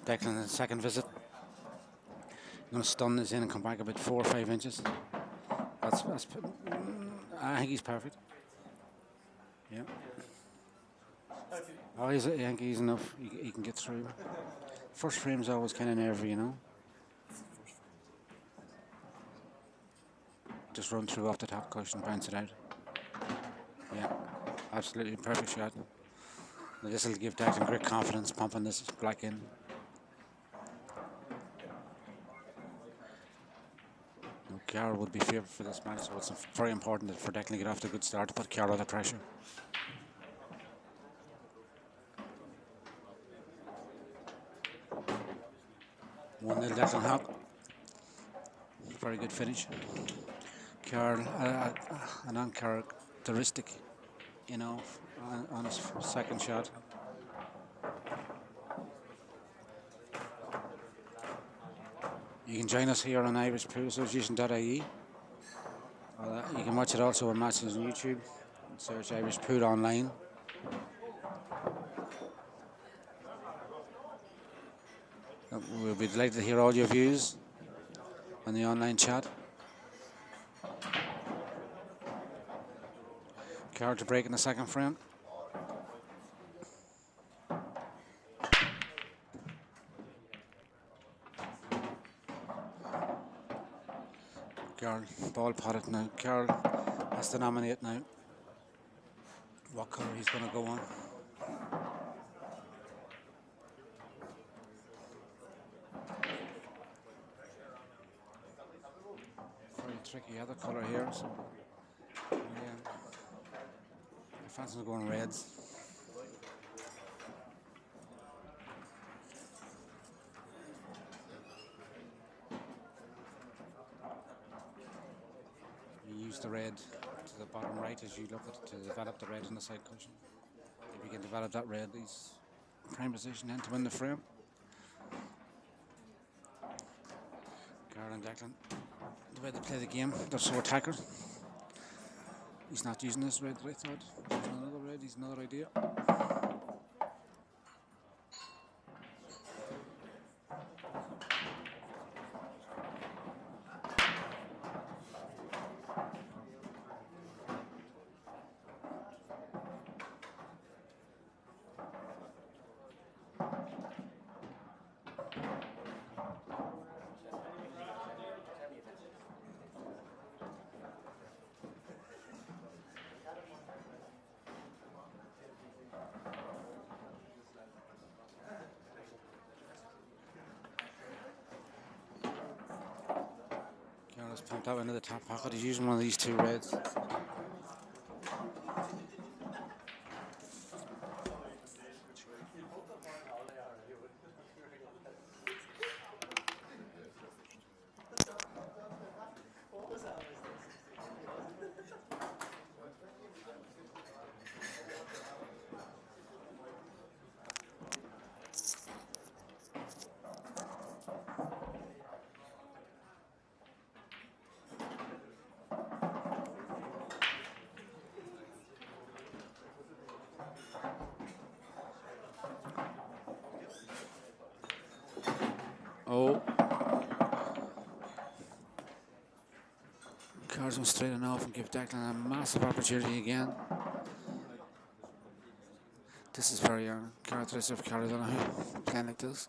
Declan, second visit. Going to stun this in and come back about 4 or 5 inches. I think he's perfect. Yeah. Oh, I think he's enough. He can get through. First frame's always kind of nervy, you know. Just run through off the top cushion, bounce it out. Yeah, absolutely perfect shot. Now this will give Declan great confidence pumping this black in. Karl would be favoured for this match, so it's very important for Declan to get off to a good start to put Karl under pressure. One nil Declan Hough. Very good finish. Karl, an uncharacteristic, you know, on his second shot. You can join us here on irishpoolassociation.ie. You can watch it also on matches on YouTube. Search Irish Pool Online. We'll be delighted to hear all your views on the online chat. Karl to break in the second frame. Karl ball potted now. Karl has to nominate now what colour he's going to go on. Very tricky other colour here. So yeah, I fancy going reds. Use the red to the bottom right as you look at to develop the red on the side cushion. If you can develop that red, he's prime position then to win the frame. Karl and Declan, the way they play the game, they're so attackers. He's not using this red that I thought. There's another red, he's another idea. Pumped out into the top pocket. He's using one of these two reds. Oh. Karl's going straight enough and give Declan a massive opportunity again. This is very characteristic of Karl and Declan playing like this.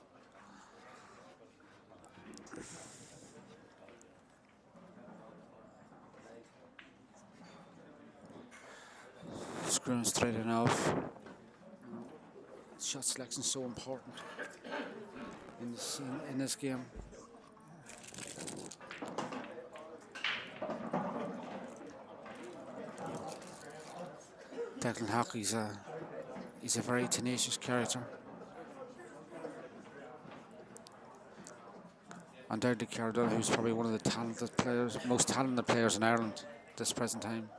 Screwing straight enough. Shot selection is so important in this game. Declan Hough, he's a very tenacious character. Undoubtedly, Karl Donoghue is probably one of the most talented players in Ireland at this present time.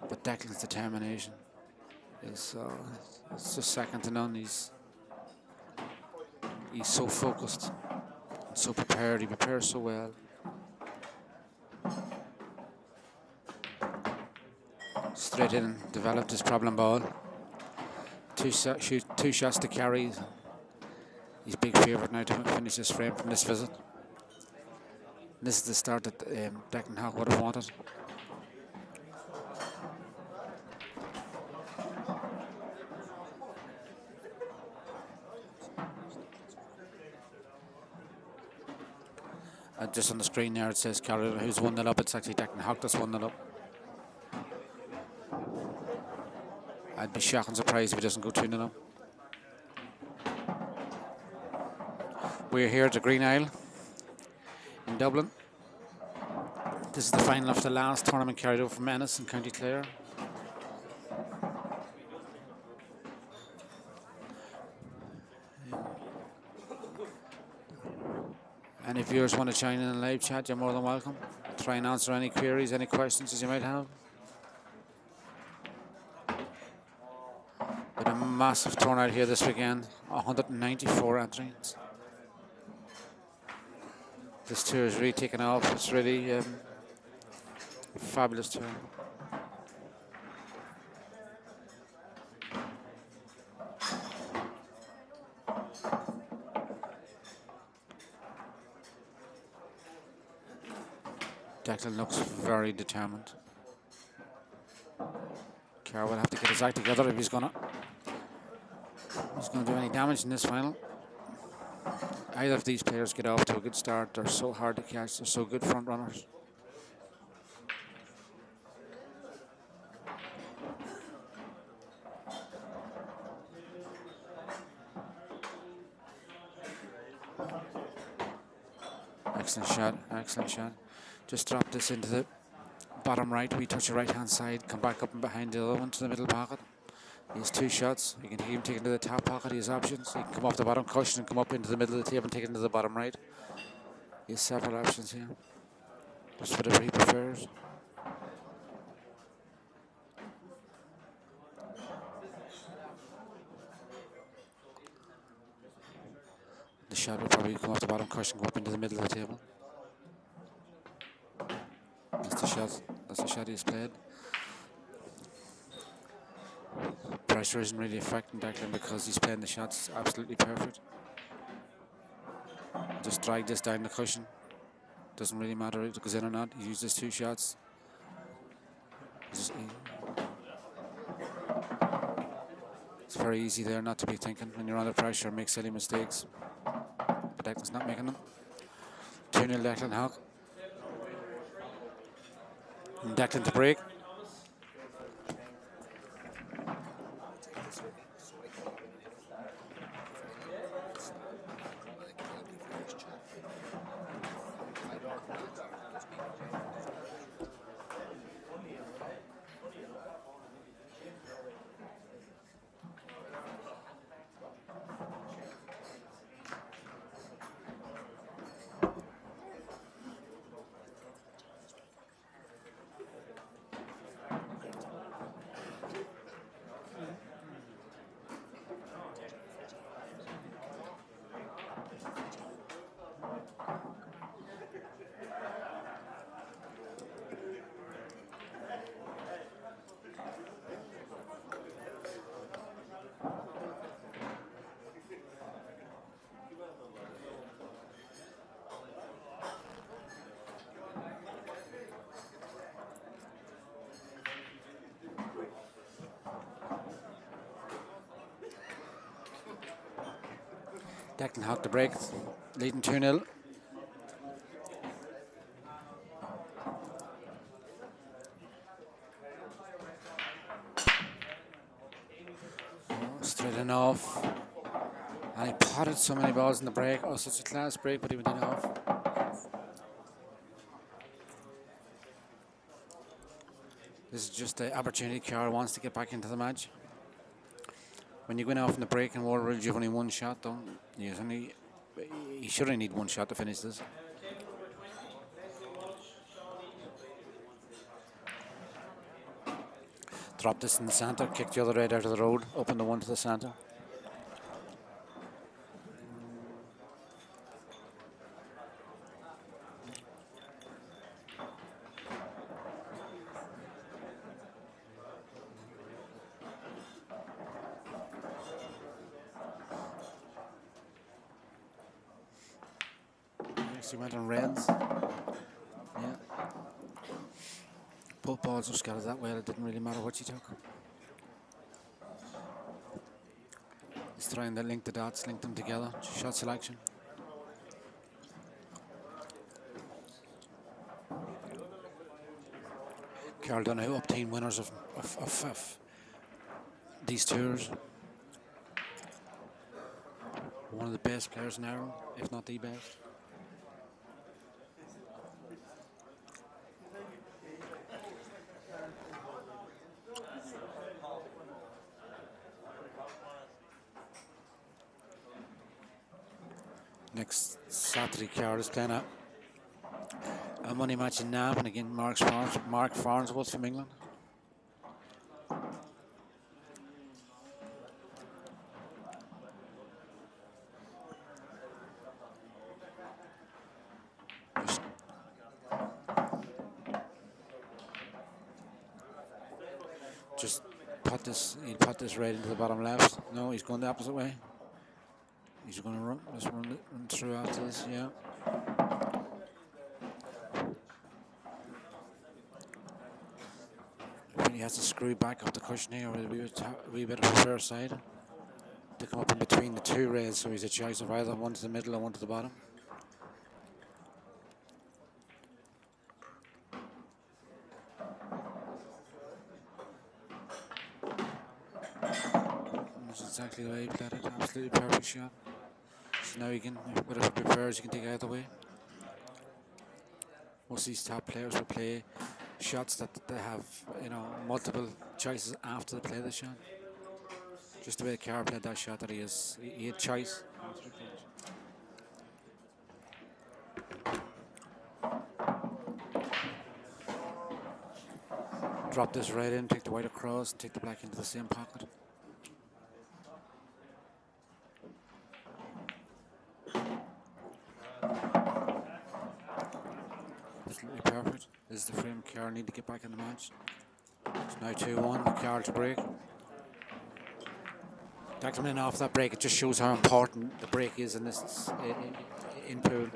But Declan's determination is it's just second to none. He's so focused, so prepared. He prepares so well. Straight in, developed his problem ball. Two shots to carry. He's big favourite now to finish this frame from this visit. This is the start that Declan Hough would have wanted. Just on the screen there it says Karl who's 1-0 up. It's actually Declan Hough that's 1-0 up. I'd be shocked and surprised if he doesn't go 2-0 up. We're here at the Green Isle in Dublin. This is the final of the last tournament carried over from Ennis in County Clare. Any viewers want to join in a live chat, you're more than welcome. Try and answer any queries, any questions as you might have. With a massive turnout here this weekend, 194 entrants. This tour is really taken off. It's really fabulous tour. Declan looks very determined. Karl will have to get his act together if he's gonna do any damage in this final. Either of these players get off to a good start. They're so hard to catch. They're so good front runners. Excellent shot, excellent shot. Just drop this into the bottom right. We touch the right hand side, come back up and behind the other one to the middle pocket. He has 2 shots. You can even take it to the top pocket. He has options. He can come off the bottom cushion and come up into the middle of the table and take it into the bottom right. He has several options here. Just whatever he prefers. The shot will probably come off the bottom cushion, go up into the middle of the table. That's the shot. That's the shot he's played. Pressure isn't really affecting Declan because he's playing the shots absolutely perfect. Just drag this down the cushion. Doesn't really matter if it goes in or not. He uses 2 shots. It's very easy there not to be thinking when you're under pressure and make silly mistakes. But Declan's not making them. 2-0 Declan Hough. And Declan to break. Declan Hough to break, leading 2-0. Straight enough. And he potted so many balls in the break. Oh, such a class break, but he went in off. This is just the opportunity Karl wants to get back into the match. When you go off in the break in World Rules, you have only 1 shot, though. You should only need 1 shot to finish this. Drop this in the centre, kick the other right out of the road, open the one to the centre. Actually went on reds. Yeah. Both balls were scattered that way. It didn't really matter what you took. He's trying to link the dots, link them together. Shot selection. Karl Donoghue, obtained winners of these tours. One of the best players in Ireland, if not the best. Next Saturday, Karl is playing a money match in Navan against Mark Farnsworth from England. Just he'll put this right into the bottom left. No, he's going the opposite way. He's going to run through after this, yeah. He has to screw back up the cushion here with a wee bit of a fair side to come up in between the two rails, so he's a choice of either one to the middle or one to the bottom. That's exactly the way he played it. Absolutely perfect shot. So now he can, whatever he prefers, he can take either way. Most of these top players will play shots that they have, multiple choices after they play the shot. Just the way Karl played that shot, that he had choice. Drop this right in, take the white across, take the black into the same pocket. Absolutely perfect. This is the frame Karl need to get back in the match. It's now 2-1, Karl to break. Declan off that break, it just shows how important the break is in this in pool.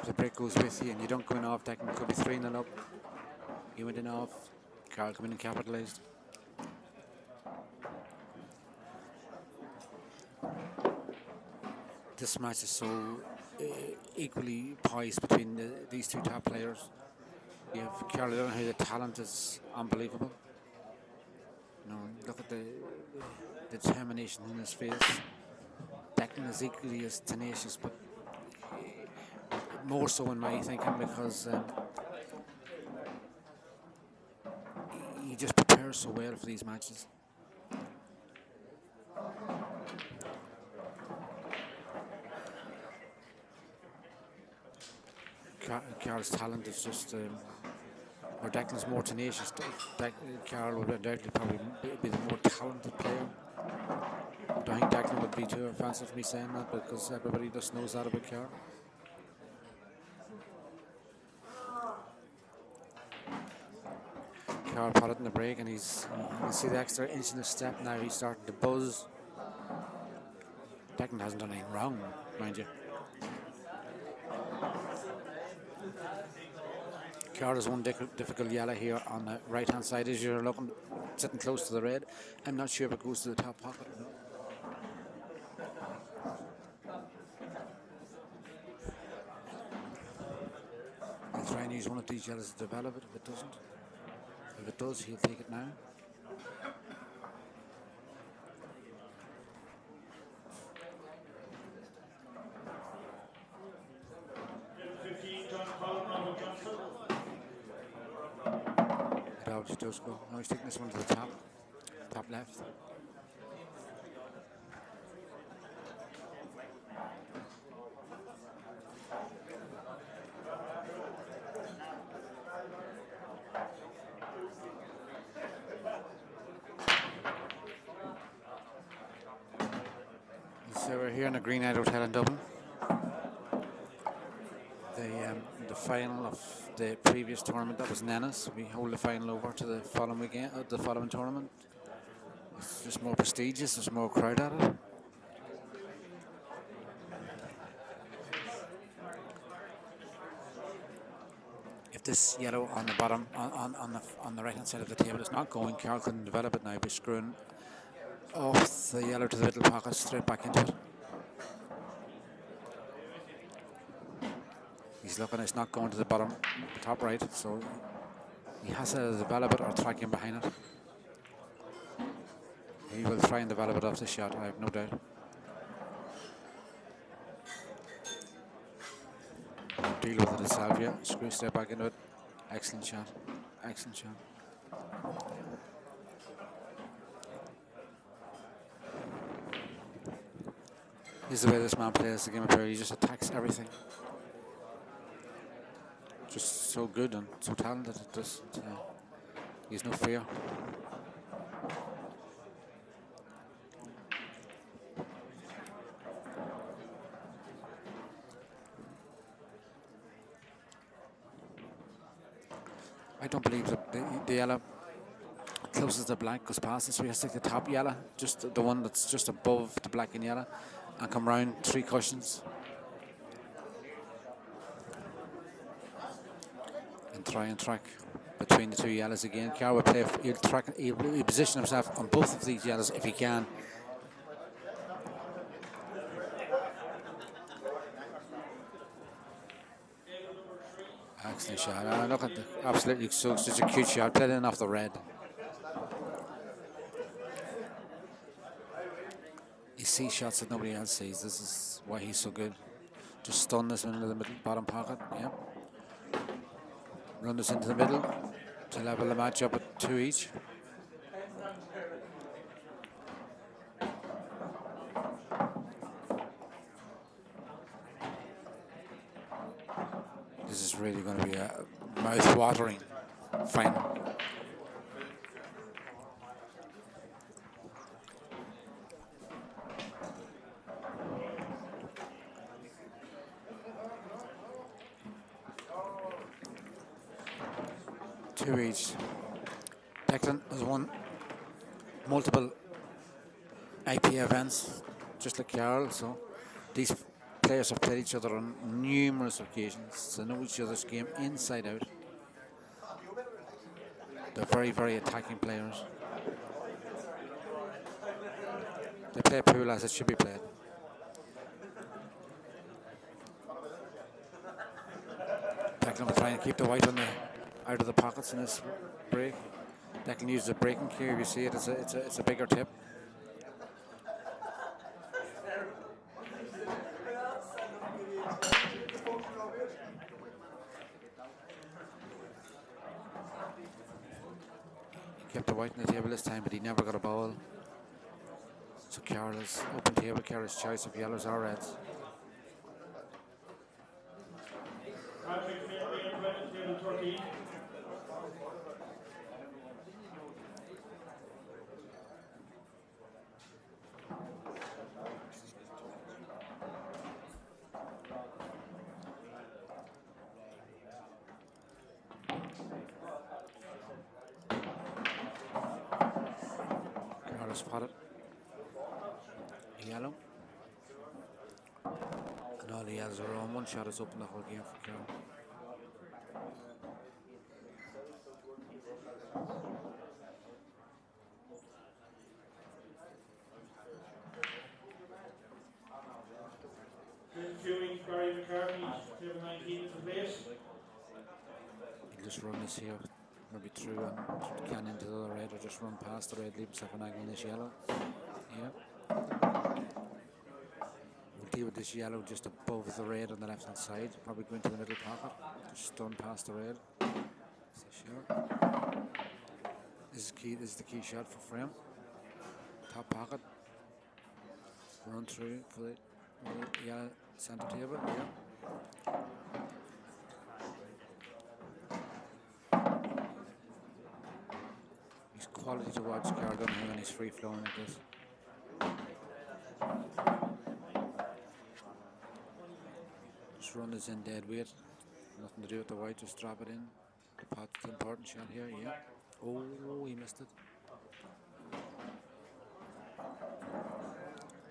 If the break goes with you and you don't go in off, Declan could be 3-0 up. He went in off, Karl come in and capitalised. This match is so equally poised between these two top players. You have Karl Donoghue, the talent is unbelievable. Look at the determination in his face. Declan is equally as tenacious, but more so in my thinking, because he just prepares so well for these matches. Karl's talent is just, or Declan's more tenacious. Karl would undoubtedly probably be the more talented player. I don't think Declan would be too offensive for me saying that, because everybody just knows that about Karl. Karl put it in the break, and you can see the extra inch in his step now. He's starting to buzz. Declan hasn't done anything wrong, mind you. Karl has one difficult yellow here on the right hand side as you're looking, sitting close to the red. I'm not sure if it goes to the top pocket. I'll try and use one of these yellows to develop it if it doesn't. If it does, he'll take it now. Does go. No, he's taking this one to the top left. So we're here in the Green Knight Hotel in Dublin. The final of the previous tournament, that was in Ennis. We hold the final over to the following weekend, the following tournament. It's just more prestigious. There's more crowd at it. this yellow on the bottom, on the right hand side of the table is not going. Karl couldn't develop it now by screwing off the yellow to the middle pocket, straight back into it. He's looking, it's not going to the bottom, top right, so he has to develop it or track in behind it. He will try and develop it off the shot, I have no doubt. Deal with it itself, yeah. Screw straight back into it. Excellent shot. Excellent shot. This is the way this man plays the game of poker. He just attacks everything. Just so good and so talented. It doesn't. He has no fear. I don't believe that the yellow closest to black goes past it, so he has to take the top yellow, just the one that's just above the black and yellow, and come round 3 cushions. And try and track between the 2 yellows again. Karl will play, he'll position himself on both of these yellows if he can. Excellent shot. Look at the absolutely such a cute shot. Played in off the red. He sees shots that nobody else sees. This is why he's so good. Just stun this one into the middle bottom pocket. Yeah. Run this into the middle to level the match up at 2 each. This is really going to be a mouth-watering final. Two each. Declan has won multiple IP events, just like Karl, so these players have played each other on numerous occasions. They know each other's game inside out. They're very, very attacking players. They play pool as it should be played. Declan will try and keep the white on the out of the pockets in this break. Declan uses a breaking cue. If you see it, it's a bigger tip. He kept the white on the table this time, but he never got a ball. So Karl's open table, Karl's choice of yellows or reds. Spotted yellow, and all the yellows are on. One shot has opened the whole game for Karl. He'll just run this here. Maybe through and can into the red, or just run past the red, leave himself an angle in this yellow. Yeah. We'll deal with this yellow just above the red on the left hand side. Probably go into the middle pocket. Just stun past the red. This is key. This is the key shot for frame. Top pocket. Run through for the yellow center table. Yeah. Quality to watch Karl Donoghue when he's free flowing like this. Just run this in dead weight. Nothing to do with the white, just drop it in. The pot's the important shot here, yeah. Oh, he missed it.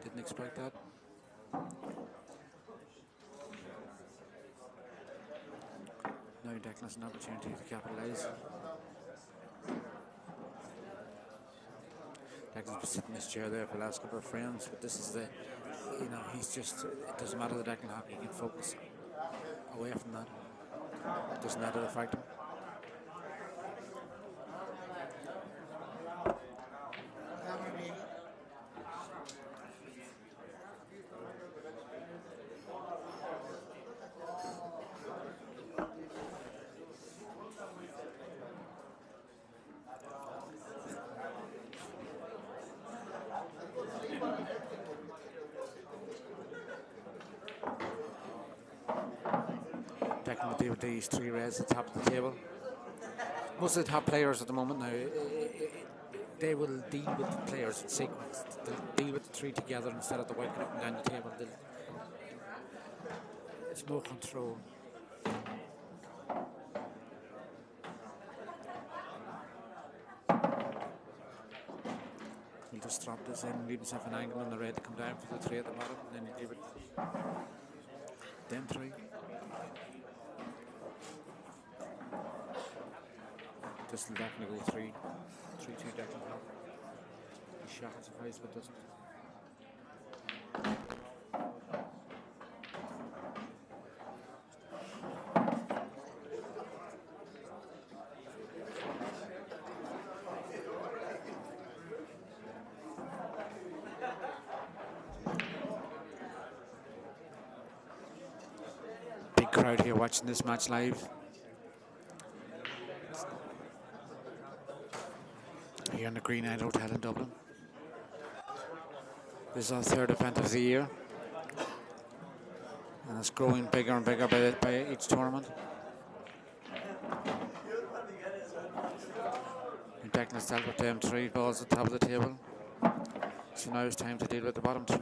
Didn't expect that. Now Declan has an opportunity to capitalise. Declan's been sitting in his chair there for the last couple of frames, but this is the, he's just, it doesn't matter the Declan Hough, he can focus away from that. It doesn't matter the fact. Declan will deal with these 3 reds at the top of the table. Most of the top players at the moment now, they will deal with the players in sequence. They'll deal with the 3 together instead of the wiping up and down the table. It's more control. He'll just drop this in, leave himself an angle on the red to come down for the 3 at the bottom, and then he'll leave it. Then 3. This will definitely go 3. 3-2 Declan Hough. He shackles the face but doesn't. Big crowd here watching this match live. Here in the Green Isle Hotel in Dublin. This is our 3rd event of the year, and it's growing bigger and bigger by each tournament. And Declan's dealt with them 3 balls at the top of the table, so now it's time to deal with the bottom 3.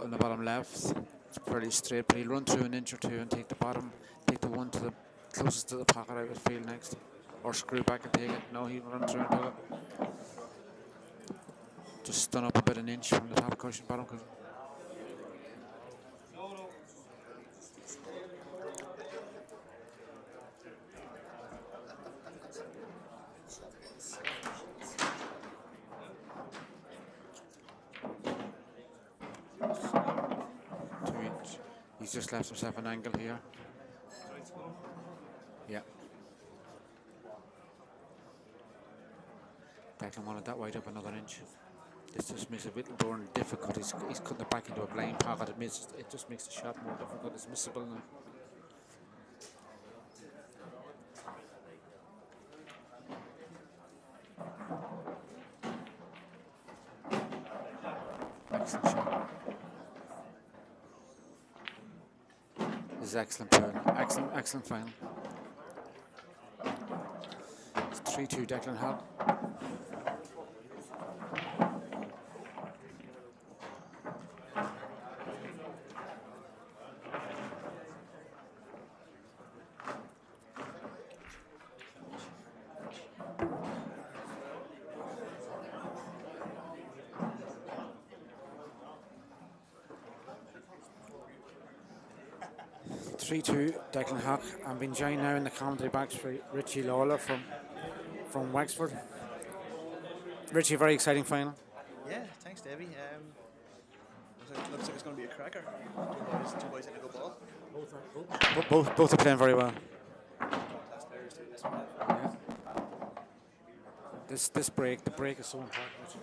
In the bottom left, it's pretty straight, but he'll run through an inch or 2 and take the bottom, take the one to the closest to the pocket out of field next, or screw back and take it. No, he'll run through and do it. Just stun up about an inch from the top cushion, bottom cushion. He's just left himself an angle here. Yeah. Declan wanted that wide up another inch. This just makes it a bit more difficult. He's cutting it back into a blind pocket. It just makes the shot more difficult. It's missable now. Excellent shot. This is excellent turn. Excellent final. It's 3-2 Declan Hough. Declan Hough. I'm being joined now in the commentary box for Richie Lawler from Wexford. Richie, very exciting final. Yeah, thanks, Davey. Looks like it's going to be a cracker. Two boys in a good ball. Both are playing very well. That's players too. Yeah. The break is so important.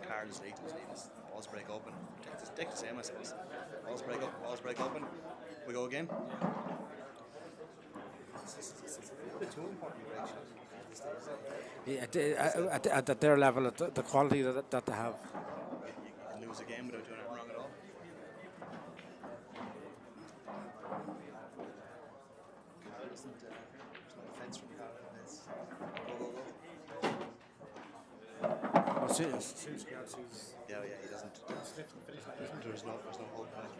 Karl's lead, balls break open. Take the same, I suppose. Balls break open. We go again. The two important break shots. Yeah, at their level, at the quality that they have. You can lose a game without doing anything wrong at all. Karl doesn't. There's no offence from Karl. It's go. Oh, serious. Yeah, he doesn't. There's no hold back.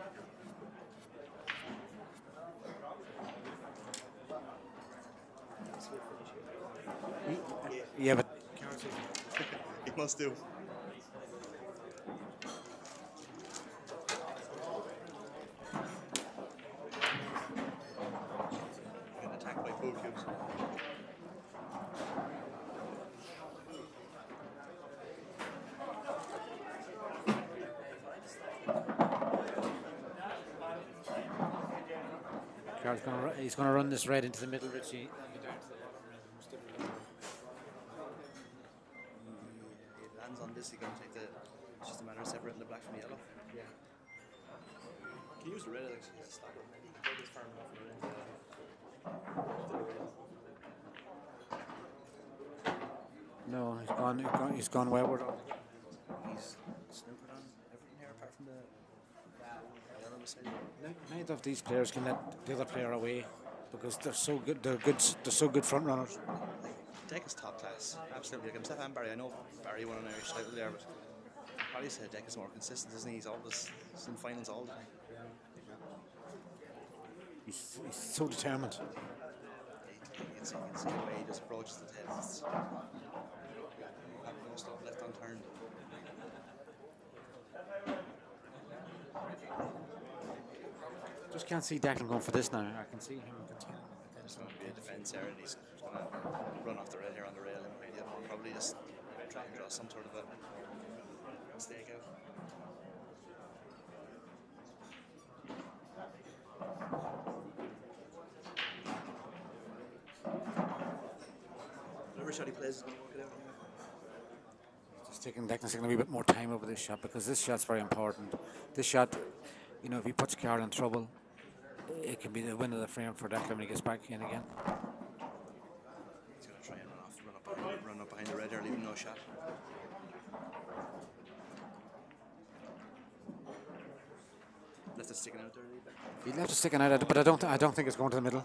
Yeah, but he must do. Karl's he's going to run this red into the middle, Richie. He lands on this, he can take the. It's just a matter of separating the black from the yellow. Yeah. Can you use the red actually to stop it? Maybe you can go this far enough and into the red. No, he's gone wayward. He's snooping on everything here apart from the yellow beside him. Neither of these players can let the other player away because they're so good. They're so good front runners. Deck is top class, absolutely. Like himself and Barry. I know Barry won an Irish title there, but I'd probably say Deck is more consistent, isn't he? He's in finals all the time. He's so determined. You can see the way he just approaches the test. No stop left unturned. Just can't see Declan going for this now. I can see him continuing. There's going to be a defence there, and he's going to run off the red here on the rail, and maybe probably just try and draw some sort of a stake out. Whatever shot he plays is going to work it out. Declan's taking a wee bit more time over this shot because this shot's very important. This shot, you know, if he puts Karl in trouble, it can be the win of the frame for Declan when he gets back in again. He's going to try and run up behind the red there, leaving no shot. Left it sticking out there. He left it sticking out, but I don't think it's going to the middle.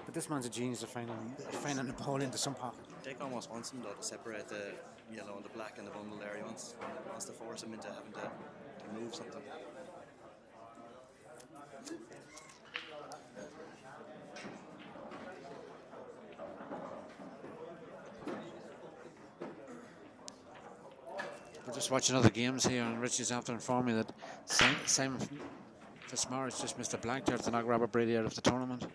But this man's a genius of finding the ball into some pocket. Dick almost wants him though to separate the yellow and the black and the bundle there. He wants to force him into having to move something. We're just watching other games here, and Richie's after informing me that Simon Fitzmaurice just missed a blank there to knock Robert Brady out of the tournament.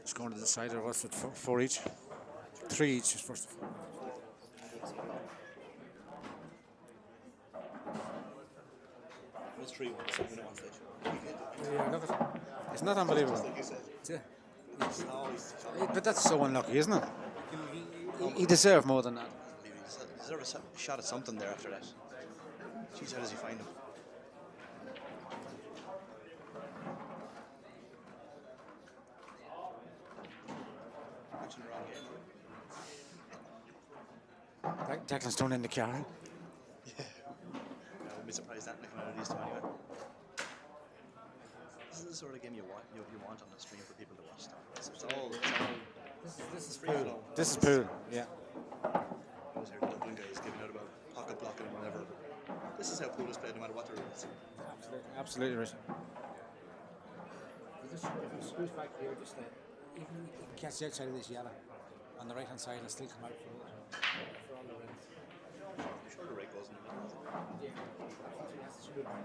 He's going to the decider. What's it? 4 each? 3 each is first of all. It's 3-1, 7-1 stage. Yeah, look at it. It's not unbelievable. Like you said. But that's so unlucky, isn't it? He deserved more than that. He deserved a shot at something there after that. Jeez, how does he find him? Watching the wrong game. Declan's thrown in the car. Yeah. I wouldn't be surprised that looking at these two anyway. This is the sort of game you want on the stream for people to watch. This is free flow. This is pool, yeah. I was here the Dublin guys giving out about pocket blocking and whatever. This is how pool is played no matter what the rules. Absolutely, Richard. If he screws back here, just even if he catches the outside of this yellow on the right hand side, and still come out for all the reds. I'm sure the right goes in the middle. Yeah, he has to screw it back.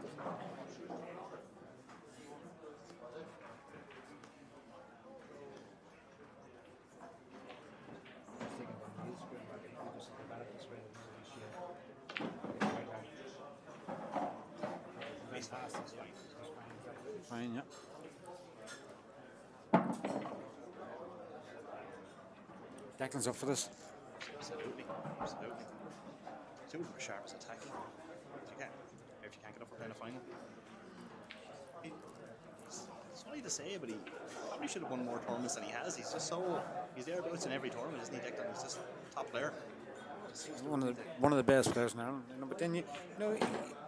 Fine, yeah. Declan's up for this. Absolutely. Two of them are sharp as attacking. If you can't get up for playing a final. It's funny to say, but he probably should have won more tournaments than he has. He's thereabouts in every tournament, isn't he, Declan? He's just top player. One of the best players now. But then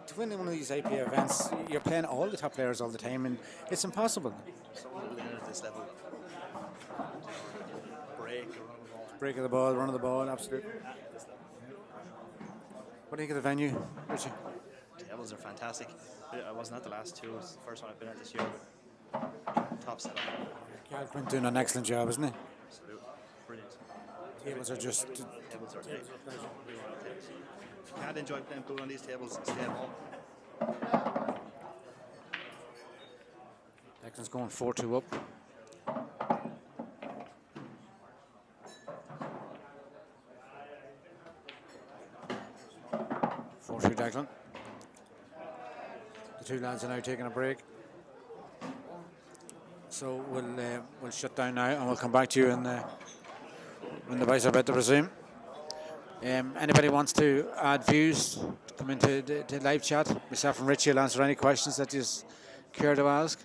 to win one of these IPA events, you're playing all the top players all the time, and it's impossible. So little in at this level. Break of the ball, run of the ball, absolutely. What do you think of the venue, Richie? The tables are fantastic. I wasn't at the last two. It's the first one I've been at this year. But top setup. Karl Quinn doing an excellent job, isn't he? Absolutely. Brilliant. Tables are just... Tables are great. If you can't enjoy playing pool on these tables, stay at home. Declan's going 4-2 up. 4-2 Declan. The two lads are now taking a break. So we'll shut down now and we'll come back to you when the boys are about to resume. Anybody wants to add views, come into the live chat. Myself and Richie will answer any questions that you care to ask.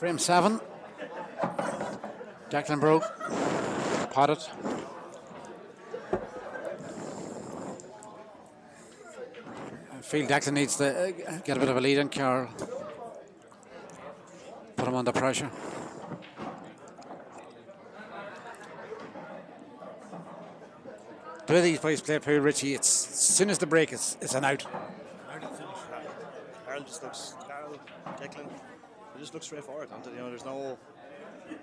Frame 7. Declan broke. Potted. I feel Declan needs to get a bit of a lead on Karl. Put him under pressure. The way these boys play, Richie, it's as soon as the break, it's an out. Karl, Declan, they just look straightforward. You know, there's no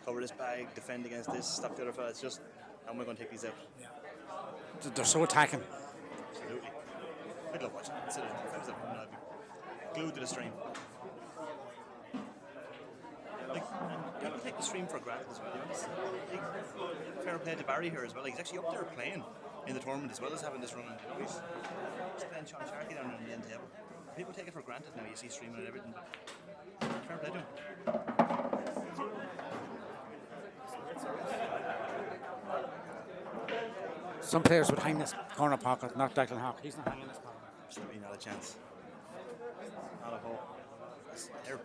cover this bag, defend against this, stop the other fella. It's just, how am I going to take these out? Yeah. They're so attacking. Absolutely. I'd love watching it. If I was at home, I'd be glued to the stream. Like, and don't take the stream for granted as well. You know, like, fair play to Barry here as well. Like, he's actually up there playing in the tournament as well as having this run. You know, he's playing Sean Sharkey down on the end table. People take it for granted now. You see streaming and everything, but fair play to him. Some players would hang this corner pocket, not Declan Hough. He's not hanging this pocket. Absolutely not a chance. Not a hope.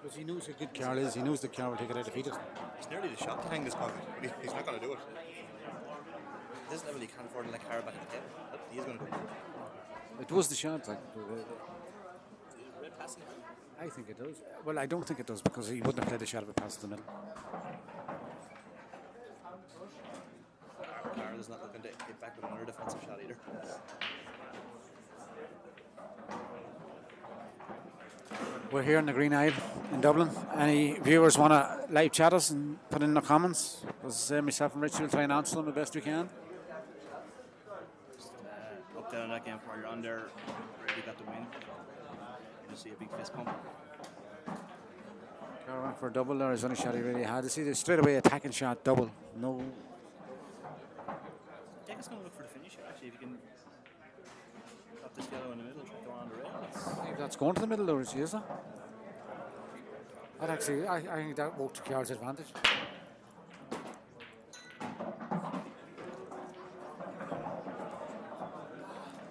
Because he knows how good Karl is. He knows that Karl will take it out if he doesn't. It's nearly the shot to hang this pocket, but he's not going to do it. At this level, he can't afford to let Karl back at the table, but he is going to do it. It was the shot. Like, Red passing. I think it does. Well, I don't think it does because he wouldn't have played the shot if it passed the middle. Karl is not looking to get back with another defensive shot either. We're here in the Green Isle in Dublin. Any viewers want to live chat us and put in the comments? Because myself and Rich will try and answer them the best we can. Up down that game while you're on there, Brady got the win. You see a big fist pump. Karl went for a double there. His only shot he really had. You see the straight away attacking shot, double. No. I think it's going to look for the finish here, actually. If you can drop this yellow in the middle, try to go on the rail. I think that's going to the middle, though, is it? I think that worked to Karl's advantage.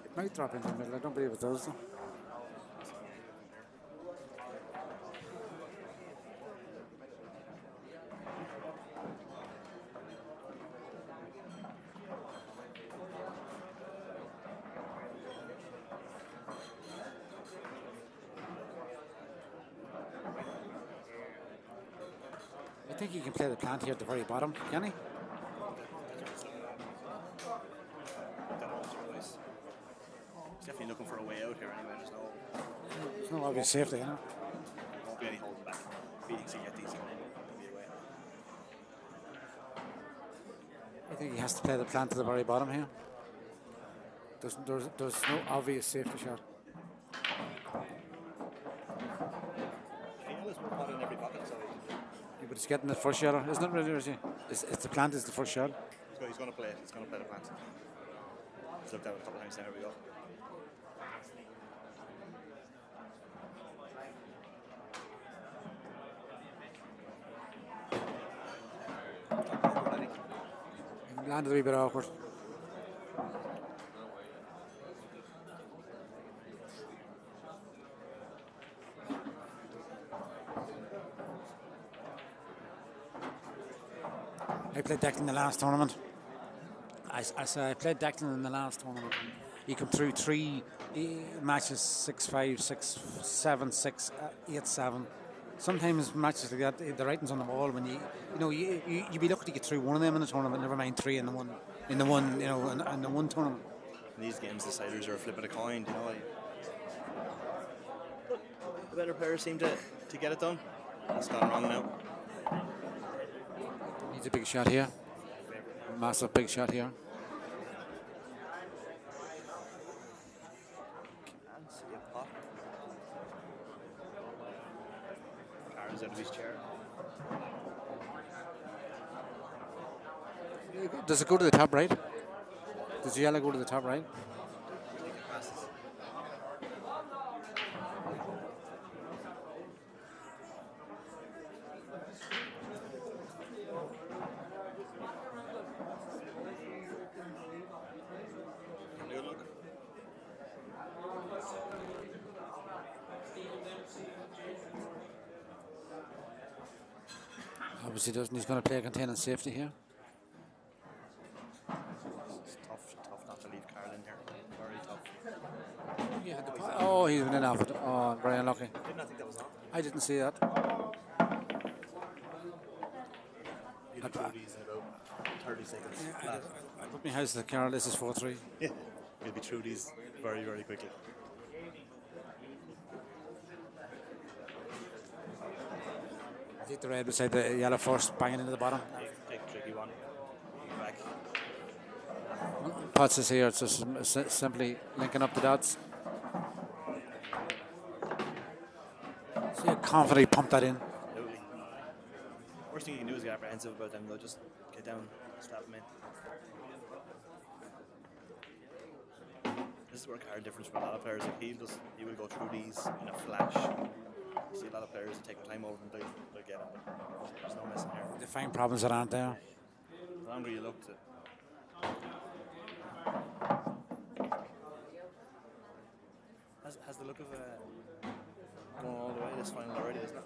It might drop into the middle. I don't believe it does, though. I think he can play the plant here at the very bottom, can he? He's definitely looking for a way out here anyway. There's no obvious safety, you know. Won't be any holding back. Beating to get these in be away. I think he has to play the plant to the very bottom here. There's no obvious safety shot. Field is put in every pocket, so Yeah, but it's getting the first shot, isn't it, really, Richie? It's the plant is the first shot. he's going to play it. He's going to play the plant. He's looked at it a couple of times. There we go. Landed a wee bit awkward. I played Declan in the last tournament. I played Declan in the last tournament. He came through 3 matches 6-5, 6-7, 6-8-7. Sometimes matches like that, the writing's on the wall when you'd be lucky to get through one of them in the tournament. Never mind 3 in the one in the one tournament. In these games, deciders are a flip of a coin. You know, the better players seem to get it done. It's gone wrong now. Needs a big shot here. Massive big shot here. Karl's out of his chair. Does it go to the top right? Does the yellow go to the top right? Obviously doesn't. He's going to play a containing safety here. It's tough not to leave Karl in here. Very tough. Oh, he's been in off it. Oh, very unlucky. Did not think that was on. I didn't see that. He'll be through these in about 30 seconds. I put my house to the Karl. This is 4-3. Yeah. He'll be through these very, very quickly. I think the red beside the yellow first, banging into the bottom. Take a tricky one. Back. Potts is here. It's just simply linking up the dots. See how confidently pumped that in. Absolutely. Worst thing you can do is get apprehensive about them. They'll just get down, slap them in. This is where Karl differs from a lot of players. Like he will go through these in a flash. You see a lot of players that take their time over them, they'll get them. There's no messing here. They find problems that aren't there. The longer you look to. Has the look of going all the way this final already, isn't it?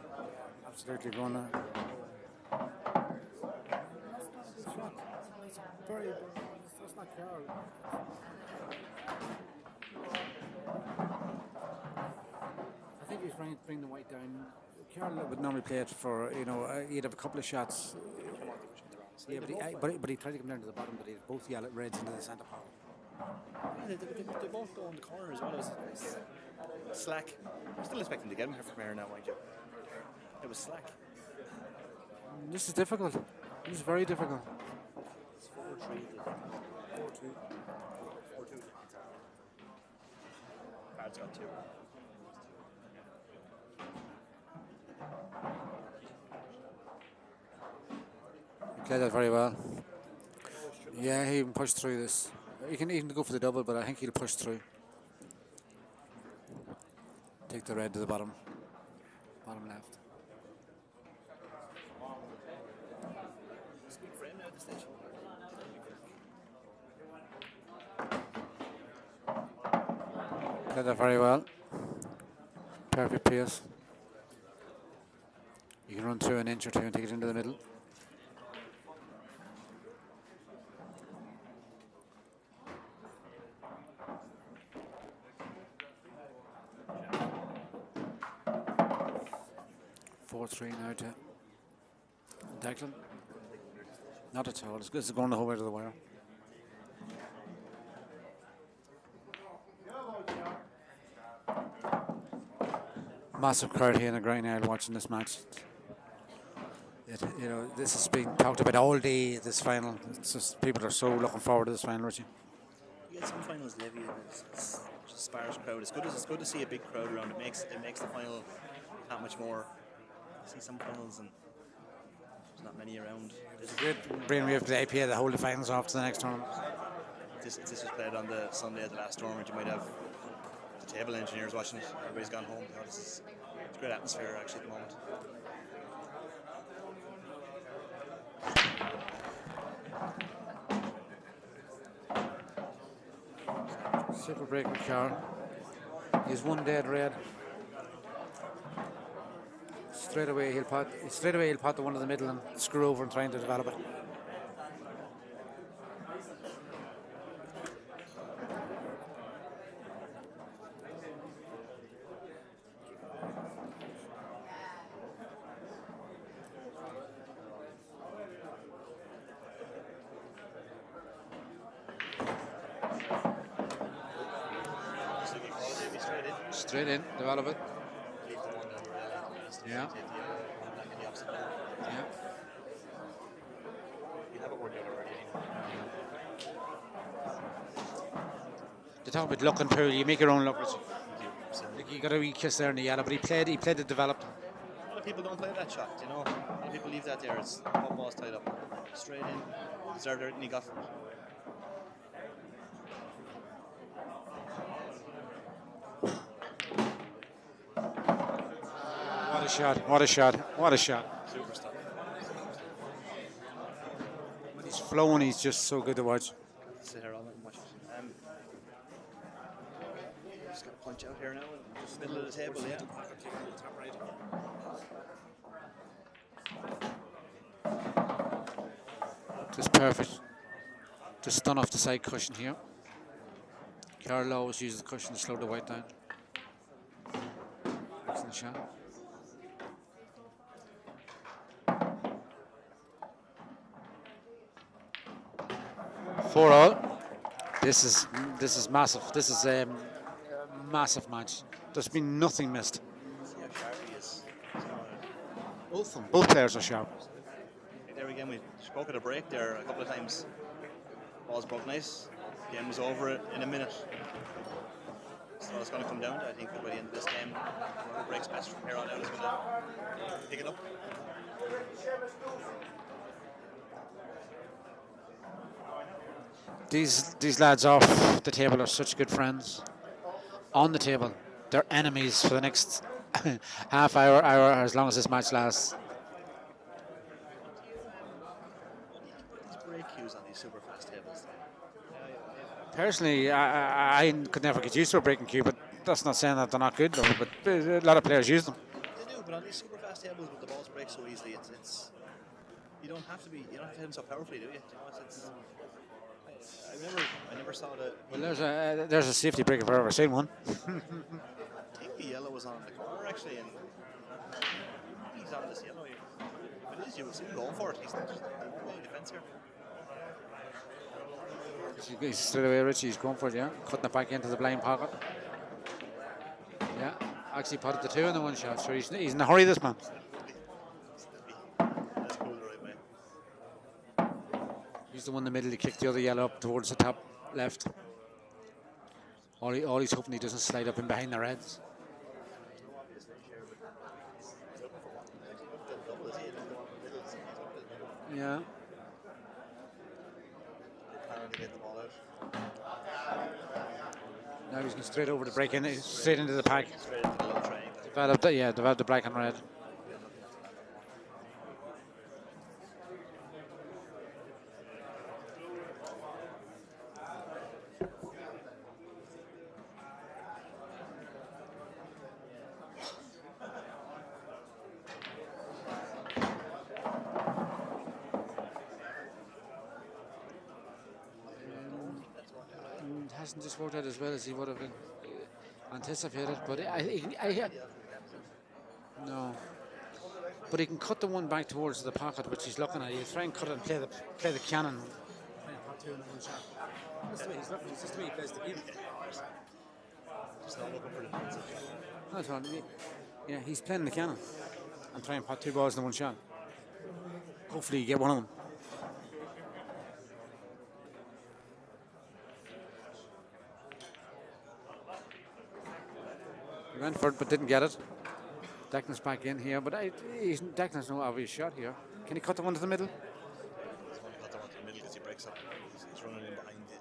Absolutely going there. That's not Karl. I think he's trying to bring the white down. Karl would normally play it for, he'd have a couple of shots. Yeah, but he tried to come down to the bottom, but he had both yellow reds into the centre part. Yeah, they both go in the corner as well. It was slack. I'm still expecting to get him here from here now, mind you. It was slack. This is difficult. This is very difficult. It's 4-3. 4-2. 4-2. Bard's got 2. He played that very well. Yeah, he can push through this. He can even go for the double, but I think he'll push through. Take the red to the bottom left. It's a good frame now at this stage. Played that very well. Perfect pace. You can run through an inch or two and take it into the middle. Three now to Declan. Not at all. It's going the whole way to the wire. Massive crowd here in the ground now watching this match. This has been talked about all day. This final. It's just people are so looking forward to this final, Richie. You get some finals, Livy, and it's just a sparse crowd. It's good to see a big crowd around. It makes the final that much more. See some finals and there's not many around. It's a great brainwave to the APA to hold the finals off to the next tournament. If this was played on the Sunday of the last tournament, you might have the table engineers watching it. Everybody's gone home. It's a great atmosphere actually at the moment. Super break with Karl. He's one dead red. Straight away he'll pot the one in the middle and screw over and trying to develop it. Straight in, develop it. Yeah. Yeah. You have it worked out already. They talk about luck and pool. You make your own luck, Richie. Like you got a wee kiss there in the yellow, but he played the developed. A lot of people don't play that shot, A lot of people leave that there. It's the ball's tied up. Straight in. Deserved everything he got from it. What a shot, what a shot, what a shot. Super stuff. When he's flowing, he's just so good to watch. Sit here all night and watch it. Just got to punch out here now, just middle of the table, yeah. Just perfect. Just stun off the side cushion here. Karl always uses the cushion to slow the weight down. Excellent shot. 4-all. This is massive. This is a massive match. There's been nothing missed. See how sharp he is. Both of them. Both players are sharp. There again, we spoke at a break there a couple of times. Balls broke nice. Game was over in a minute. So it's going to come down to, I think, that by the end of this game, whoever breaks best from here on out is going to pick it up. These lads off the table are such good friends. On the table, they're enemies for the next half hour, as long as this match lasts. These break cues on these super fast tables. Personally, I could never get used to a breaking cue, but that's not saying that they're not good, though. But a lot of players use them. They do, but on these super fast tables with the balls break so easily, it's you don't have to hit them so powerfully, do you? I never saw the. Well, there's a safety break if I've ever seen one. I think the yellow was on the corner actually, and he's on this yellow. If it is, you will see him going for it. He's not just playing defence here. He's straight away, Richie. He's going for it, yeah. Cutting it back into the blind pocket. Yeah, actually potted the two in the one shot. So he's in a hurry, this man. That's cool the right way. He's the one in the middle. He kicked the other yellow up towards the top left. All he's hoping he doesn't slide up in behind the reds. Yeah. Now he's going straight over the break in, straight into the pack. Developed the black and red. Hasn't just worked out as well as he would have been anticipated, but no. But he can cut the one back towards the pocket, which he's looking at. He'll try and cut it and play the cannon. That's the way he's looking. It's just the way he plays the game. Just not looking for the defensive. That's right. Yeah, he's playing the cannon and trying to pot two balls in one shot. Hopefully, you get one of them. He went for it but didn't get it. Declan's back in here, but Declan's no obvious shot here. Can he cut the one to the middle? He's going to cut the one to the middle because he breaks up. He's running in behind the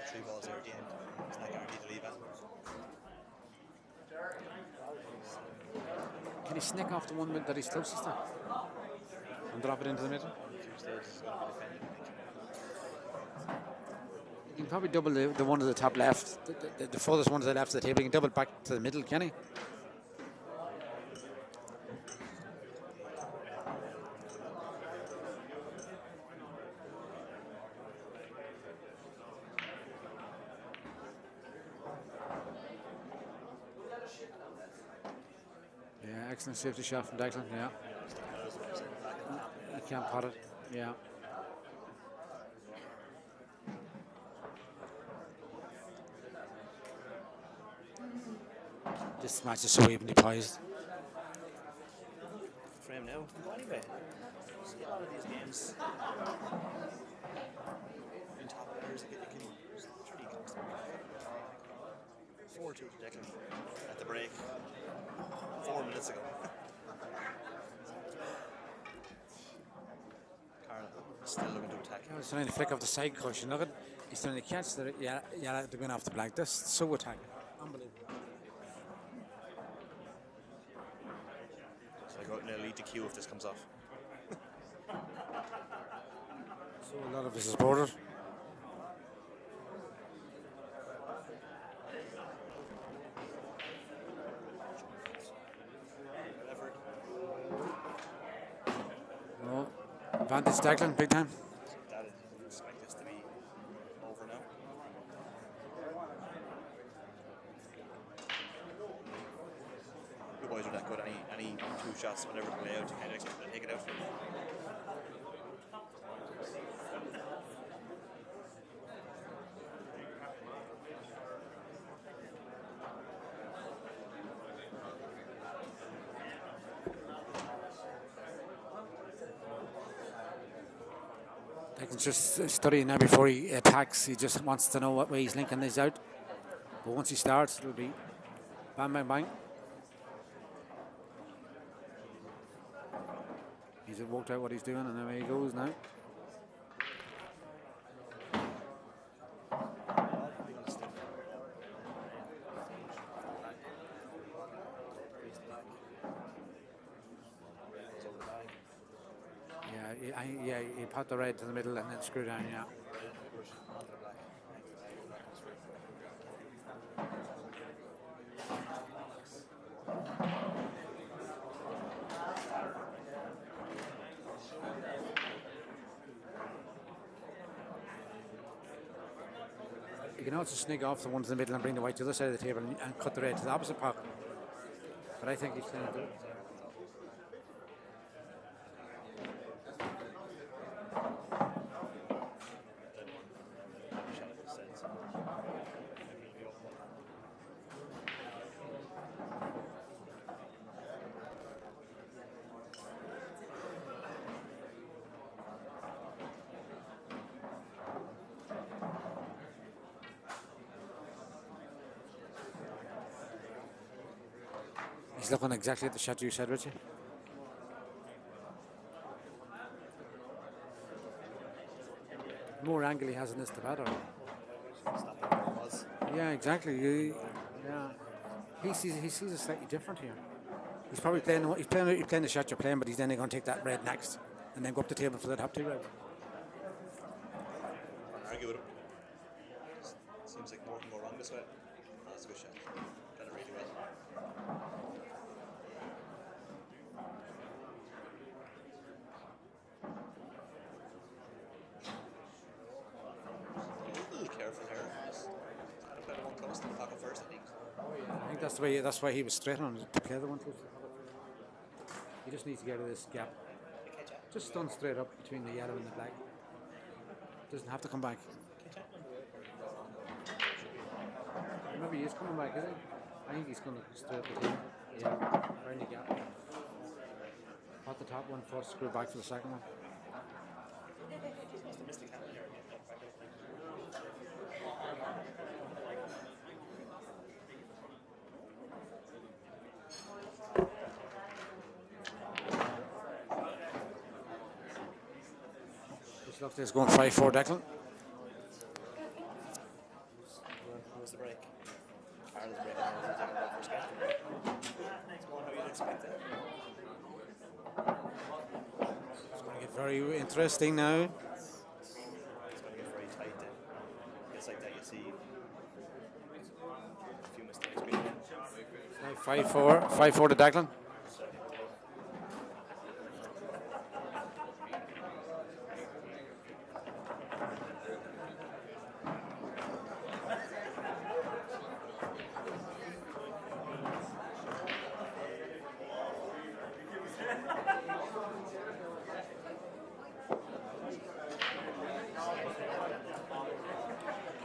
three balls there at the end. He's not guaranteed to leave it. Can he sneak off the one that he's closest to and drop it into the middle? He can probably double the one to the top left, the furthest one to the left of the table. He can double it back to the middle, can he? Yeah, excellent safety shot from Declan, yeah. He can't pot it, yeah. This match is so evenly poised. Frame now. Well, anyway, see a lot of these games. In top players, it can it's really close. 4-2 to Declan at the break 4 minutes ago. Karl still looking to attack. He's trying to flick off the side cushion. Look at, he's trying to catch the they're going off the black. That's so attacking. Unbelievable. Going to lead the queue if this comes off. So a lot of this is border. Oh, advantage Declan, big time. boys are that good. Any 2 shots, whenever they lay out, you kind of expect them to take it out. Declan's just studying now before he attacks. He just wants to know what way he's linking this out. But once he starts, it'll be bang, bang, bang. He's worked out what he's doing, and away he goes now. Yeah, he put the red to the middle and then screw down, yeah. You can also sneak off the ones in the middle and bring the white to the other side of the table and cut the red to the opposite pocket. But I think he's going to do it. He's looking exactly at the shot you said, Richie. The more angle he has in this, the better. Yeah, exactly. Yeah, he sees it slightly different here. He's probably playing the shot you're playing, but he's then going to take that red next, and then go up the table for the top 2 red. Argue with him. Seems like more can go wrong this way. That's a good shot. Done it really well. Careful here. Just had a better one close to the pocket first, I think. I think that's why he was straight on to play the one close to the pocket. He just needs to get out of this gap. Just stun straight up between the yellow and the black. Doesn't have to come back. Maybe he is coming back, isn't he? I think he's going to straight up the team. Yeah, around the gap. Pot the top one first, screw back to the second one. This looks like it's going 5-4 Declan. How's the break? Ireland's break. It's going how you'd expect it. It's going to get very interesting now. It's going to get very tight then. It's like that you see a few mistakes. 5-4 to Declan.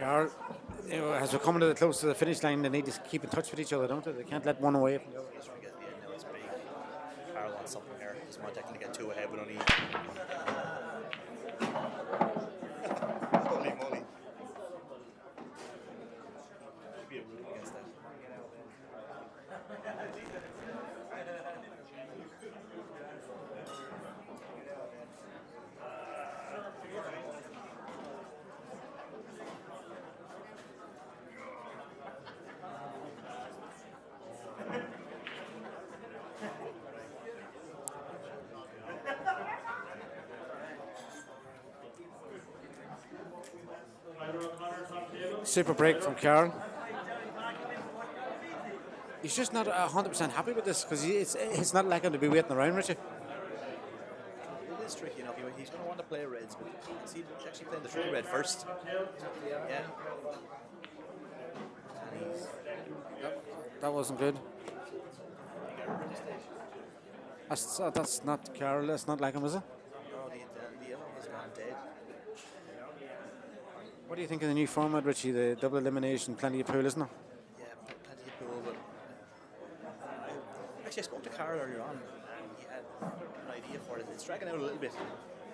Karl, as we're coming close to the finish line, they need to keep in touch with each other, don't they? They can't let one away from the other. Now it's big. Karl wants something here. Doesn't want Declan to get 2 ahead, but only. Holy moly. Should be a rule against that. Super break from Karl. He's just not 100% happy with this because it's not like him to be waiting around, Richie. It is tricky enough. He's going to want to play reds, but he's actually playing the 3 red first. Yeah. That wasn't good. Be error at this stage. That's not Karl. That's not like him, is it? No, the yellow has gone dead. What do you think of the new format, Richie? The double elimination, plenty of pool, isn't it? Yeah, plenty of pool, but actually I spoke to Karl earlier on, and he had an idea for it. It's dragging out a little bit,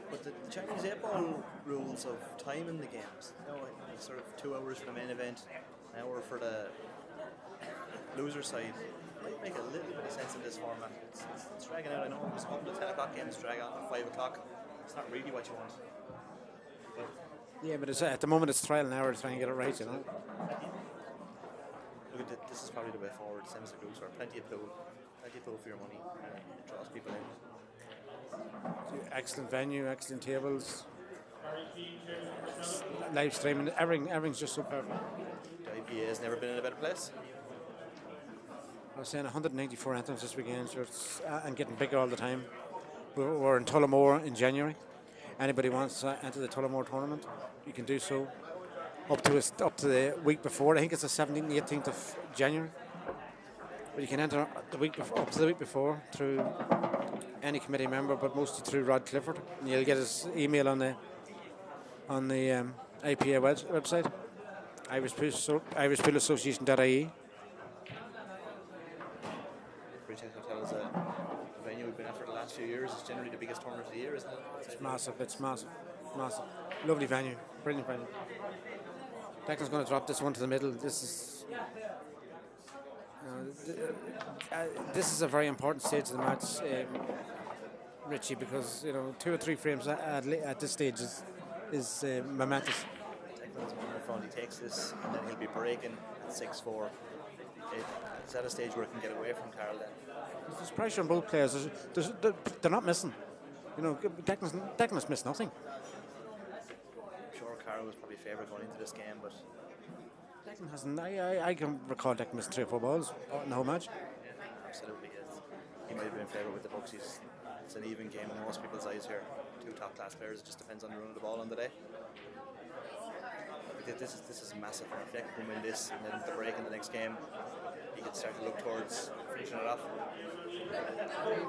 but the Chinese 8-ball rules of time in the games, it's sort of 2 hours for the main event, an hour for the loser side, might make a little bit of sense in this format. It's dragging out. I know it was a couple of 10 o'clock games drag on at 5 o'clock. It's not really what you want. But Yeah, but at the moment it's trial and error to try and get it right, you know. look at this is probably the way forward. Same as the groups were plenty of pool for your money. It draws people in. Excellent venue, excellent tables, live streaming, everything's just so perfect. The IPA has never been in a better place. I was saying 194 anthems this weekend, so it's and getting bigger all the time. We're in Tullamore in January. Anybody wants to enter the Tullamore tournament, you can do so up to the week before. I think it's the 17th and 18th of January. But you can enter the week before, up to the week before through any committee member, but mostly through Rod Clifford. And you'll get his email on the IPA website, irishpoolassociation.ie. British Hotel is a venue we've been after the last few years. It's generally the biggest tournament of the year, isn't it? It's massive. Lovely venue, brilliant venue. Declan's going to drop this one to the middle. This is a very important stage of the match, Richie, because 2 or 3 frames at this stage is momentous. Declan's wonderful. He takes this and then he'll be breaking at 6-4. It's at a stage where he can get away from Karl then. There's pressure on both players. They're not missing. Declan's missed nothing. I'm sure Karl was probably favourite going into this game, but Declan hasn't. I can recall Declan missing 3 or 4 balls in the whole match. yeah, absolutely is. He might have been favourite with the Bucks. It's an even game in most people's eyes here. 2 top-class players. It just depends on the run of the ball on the day. But this is massive. If Declan can win this and then the break in the next game, he can start to look towards finishing it off.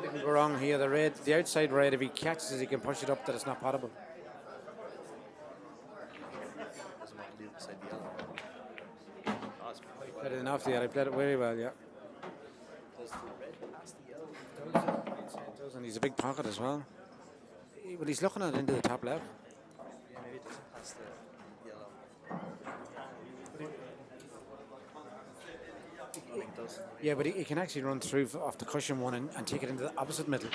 They can go wrong here. The outside red, if he catches it, he can push it up that it's not potable. Doesn't want to leave beside the yellow. Oh, it's quite Played it enough there. He played it very well, yeah. Does the red pass the yellow? It does, and he's a big pocket as well. But he's looking at it into the top left. Yeah, maybe it doesn't pass the yellow. I think it does. Yeah, but he can actually run through off the cushion one and take it into the opposite middle.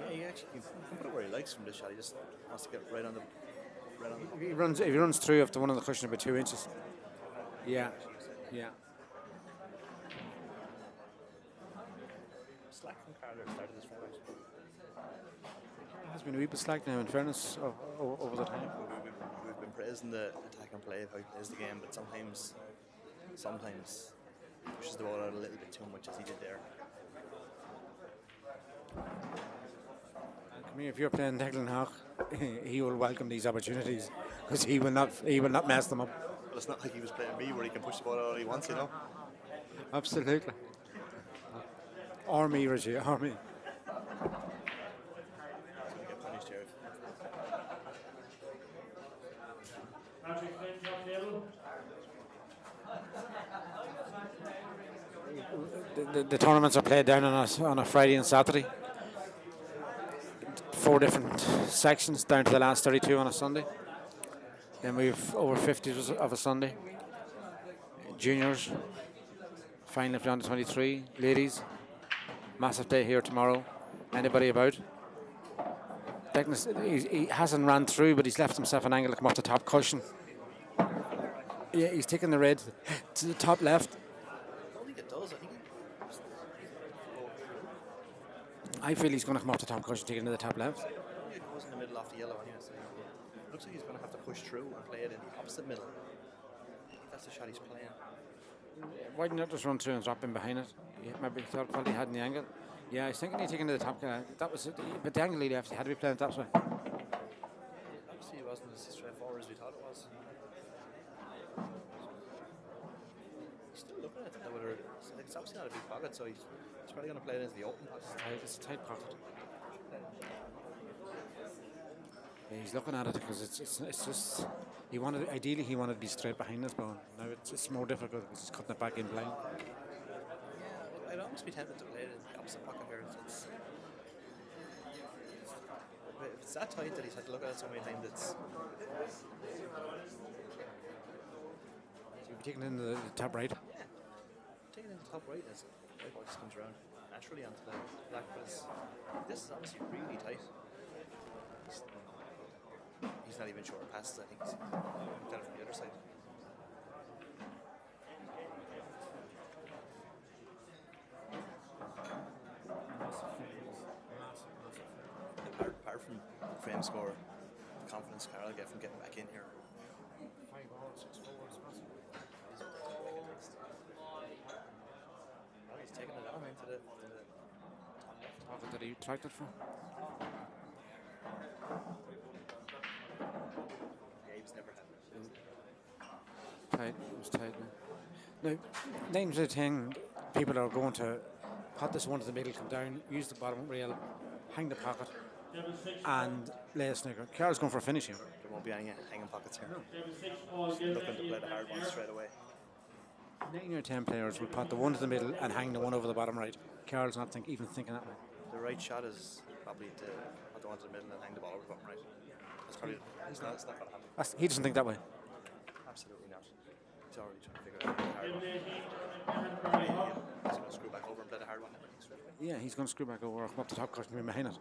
Yeah, he actually can put it where he likes from this shot. He just wants to get right on the. If he runs through after one on the cushion about 2 inches. Yeah. Slack from Karl at the start of this fight. It has been a wee bit slack now, in fairness, over the time. We've been praising the attack and play of how he plays the game, but sometimes he pushes the ball out a little bit too much as he did there. Come here, if you're playing Declan Hough, he will welcome these opportunities because he will not mess them up. But it's not like he was playing me where he can push the ball out all he wants, Absolutely. Army, Richie, army. He's going to get punished here. The tournaments are played down on a Friday and Saturday. 4 different sections down to the last 32 on a Sunday. Then we've over 50s of a Sunday. Juniors, final for under 23. Ladies, massive day here tomorrow. Anybody about? He hasn't ran through, but he's left himself an angle to come off the top cushion. Yeah, he's taking the red to the top left. I don't think it does. I think I feel he's going to come off the top cushion, take it into the top left. it goes in the middle off the yellow anyway. So it looks like he's going to have to push through and play it in the opposite middle. I think that's the shot he's playing. Why didn't you just run through and drop in behind it? Yeah, maybe he thought probably had in the angle. Yeah, I was thinking he'd taken to the top. That was it. But the angle he left, he had to be playing it that way. Obviously, it wasn't as straightforward as we thought it was. He's still looking at it, whether it's it's obviously not a big pocket, so he's probably going to play it into the open pocket. It's a tight pocket. Yeah, he's looking at it because it's just ideally he wanted to be straight behind this ball. Now it's more difficult because he's cutting it back in blind. Yeah, I'd almost be tempted to play it in the opposite pocket here. If it's that tight that he's had to look at it so many times, it's. So you're taking in the top right. Yeah, taking in the top right as the ball just comes around naturally onto the black. But this is obviously really tight. He's not even sure it passes. I think he's got it from the other side. Apart from frame score, the confidence Karl get from getting back in here. 5 all, 6 forwards. Oh, he's taking it on into the top left. Pocket that he tracked it for. Tight, it was tight. Now, 9 out of 10 people are going to pot this one to the middle, come down, use the bottom rail, hang the pocket, and lay a snooker. Karl's going for a finish here. There won't be any hanging pockets here. No. Just looking to play the hard one straight away. 9 out of 10 players will pot the one to the middle and hang the one over the bottom right. Karl's not even thinking that way. The right shot is probably to put the one to the middle and hang the ball over the bottom right. That's probably it's not going to happen. He doesn't think that way. Absolutely not. He's already trying to figure out the hard one. He's going to screw back over and play the hard one. Yeah, he's going to screw back over or come up the top course and be behind it.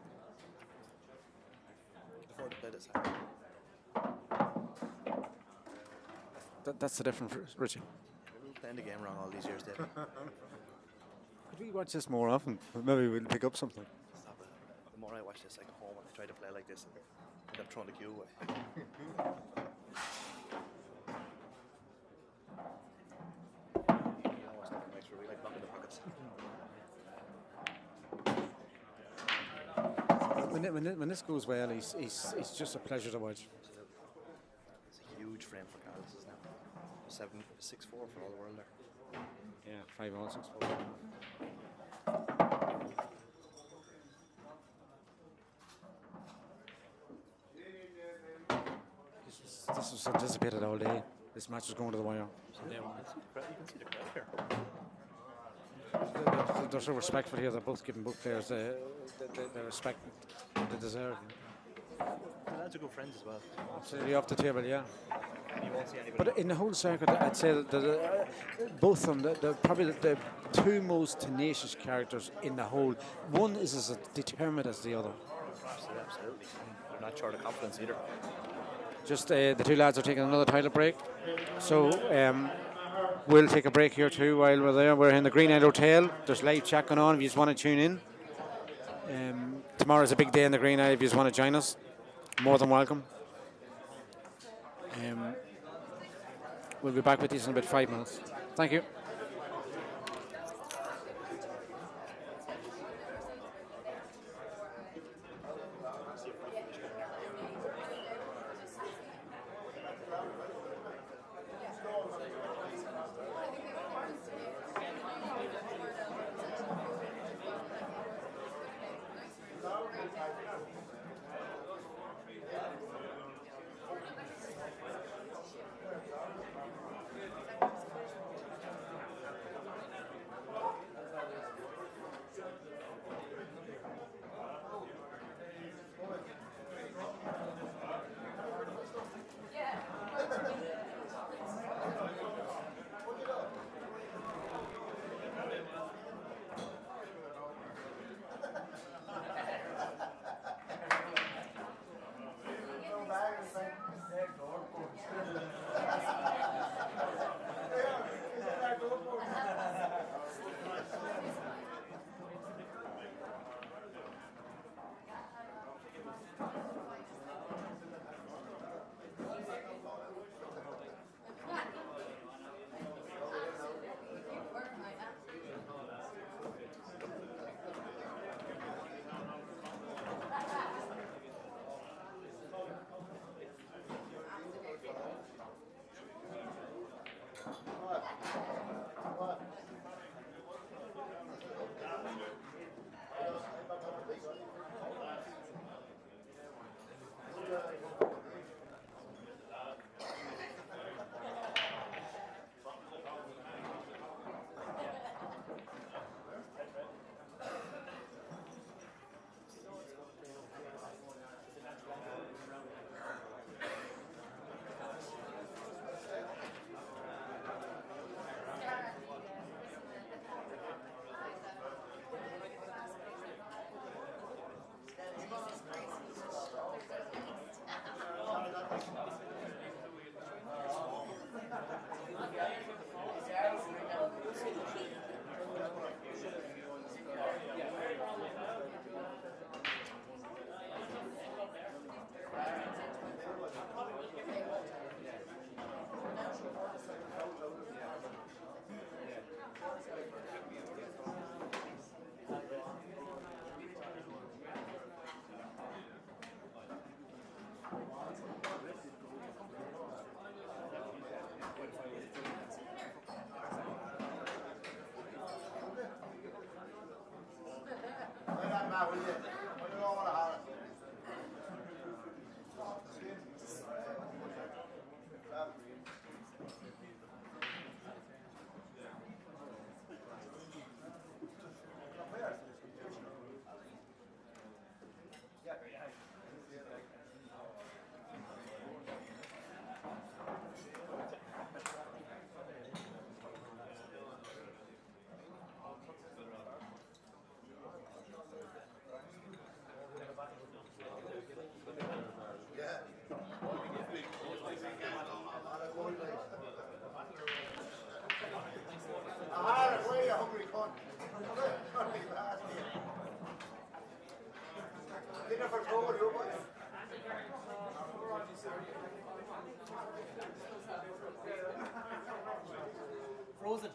Before to play this hard. That's the difference, Richie. We're playing the game wrong all these years, David. Could we watch this more often? Maybe we'll pick up something. Stop it. The more I watch this, I go home and I try to play like this, I end up throwing the cue away. We like bumping the pockets. When this goes well, he's just a pleasure to watch. It's a huge frame for Karl. This is now 6-4 for all the world there. Yeah, 5 all, 6 4. This was anticipated all day. This match is going to the wire. You can see the crowd here. They're so respectful here. They're both giving both players the respect they deserve. The lads are good friends as well. Absolutely off the table, yeah. You won't see anybody. But in the whole circuit, I'd say that both of them, they're probably the two most tenacious characters in the whole. One is as determined as the other. Absolutely. They're not short of confidence either. Just the two lads are taking another toilet break. So we'll take a break here too while we're there. We're in the Green End Hotel. There's live chat going on if you just want to tune in. Tomorrow's a big day in the Green Eye if you just want to join us. More than welcome. We'll be back with these in about 5 minutes. Thank you. Frozen.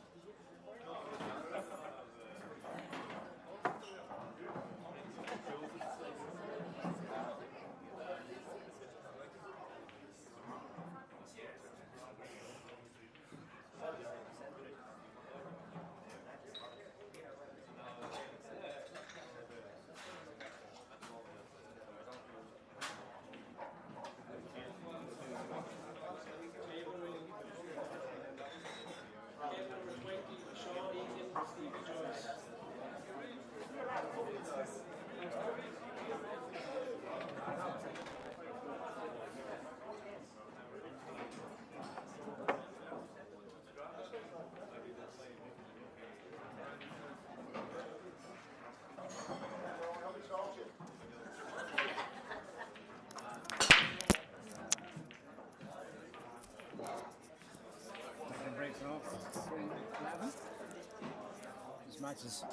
This match is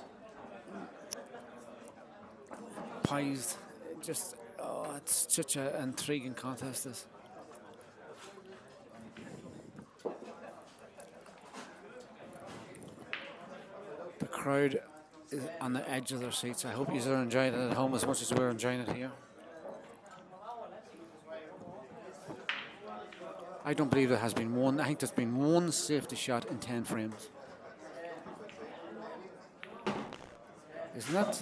poised. Just, it's such an intriguing contest. This. The crowd is on the edge of their seats. I hope you are enjoying it at home as much as we're enjoying it here. I don't believe there has been one. I think there's been one safety shot in 10 frames. Isn't that?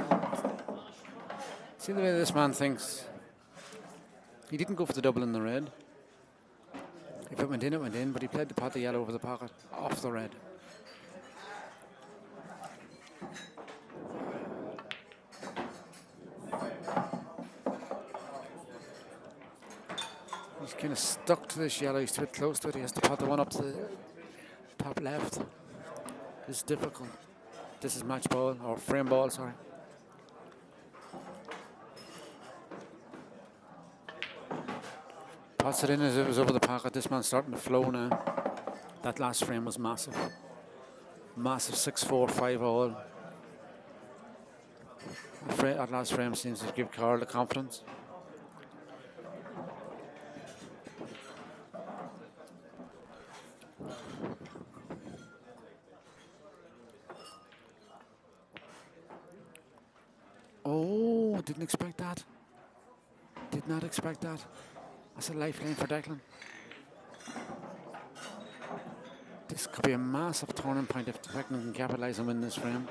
See the way this man thinks. He didn't go for the double in the red. If it went in, it went in, but he played the pot of yellow over the pocket, off the red. He's kind of stuck to this yellow. He's a bit close to it. He has to pot the one up to the top left. It's difficult. This is match ball, or frame ball, sorry. Pots it in as it was over the pocket. This man's starting to flow now. That last frame was massive. Massive 6-4, 5-all. That last frame seems to give Karl the confidence. Oh, didn't expect that. Did not expect that. That's a lifeline for Declan. This could be a massive turning point if Declan can capitalise and win this frame.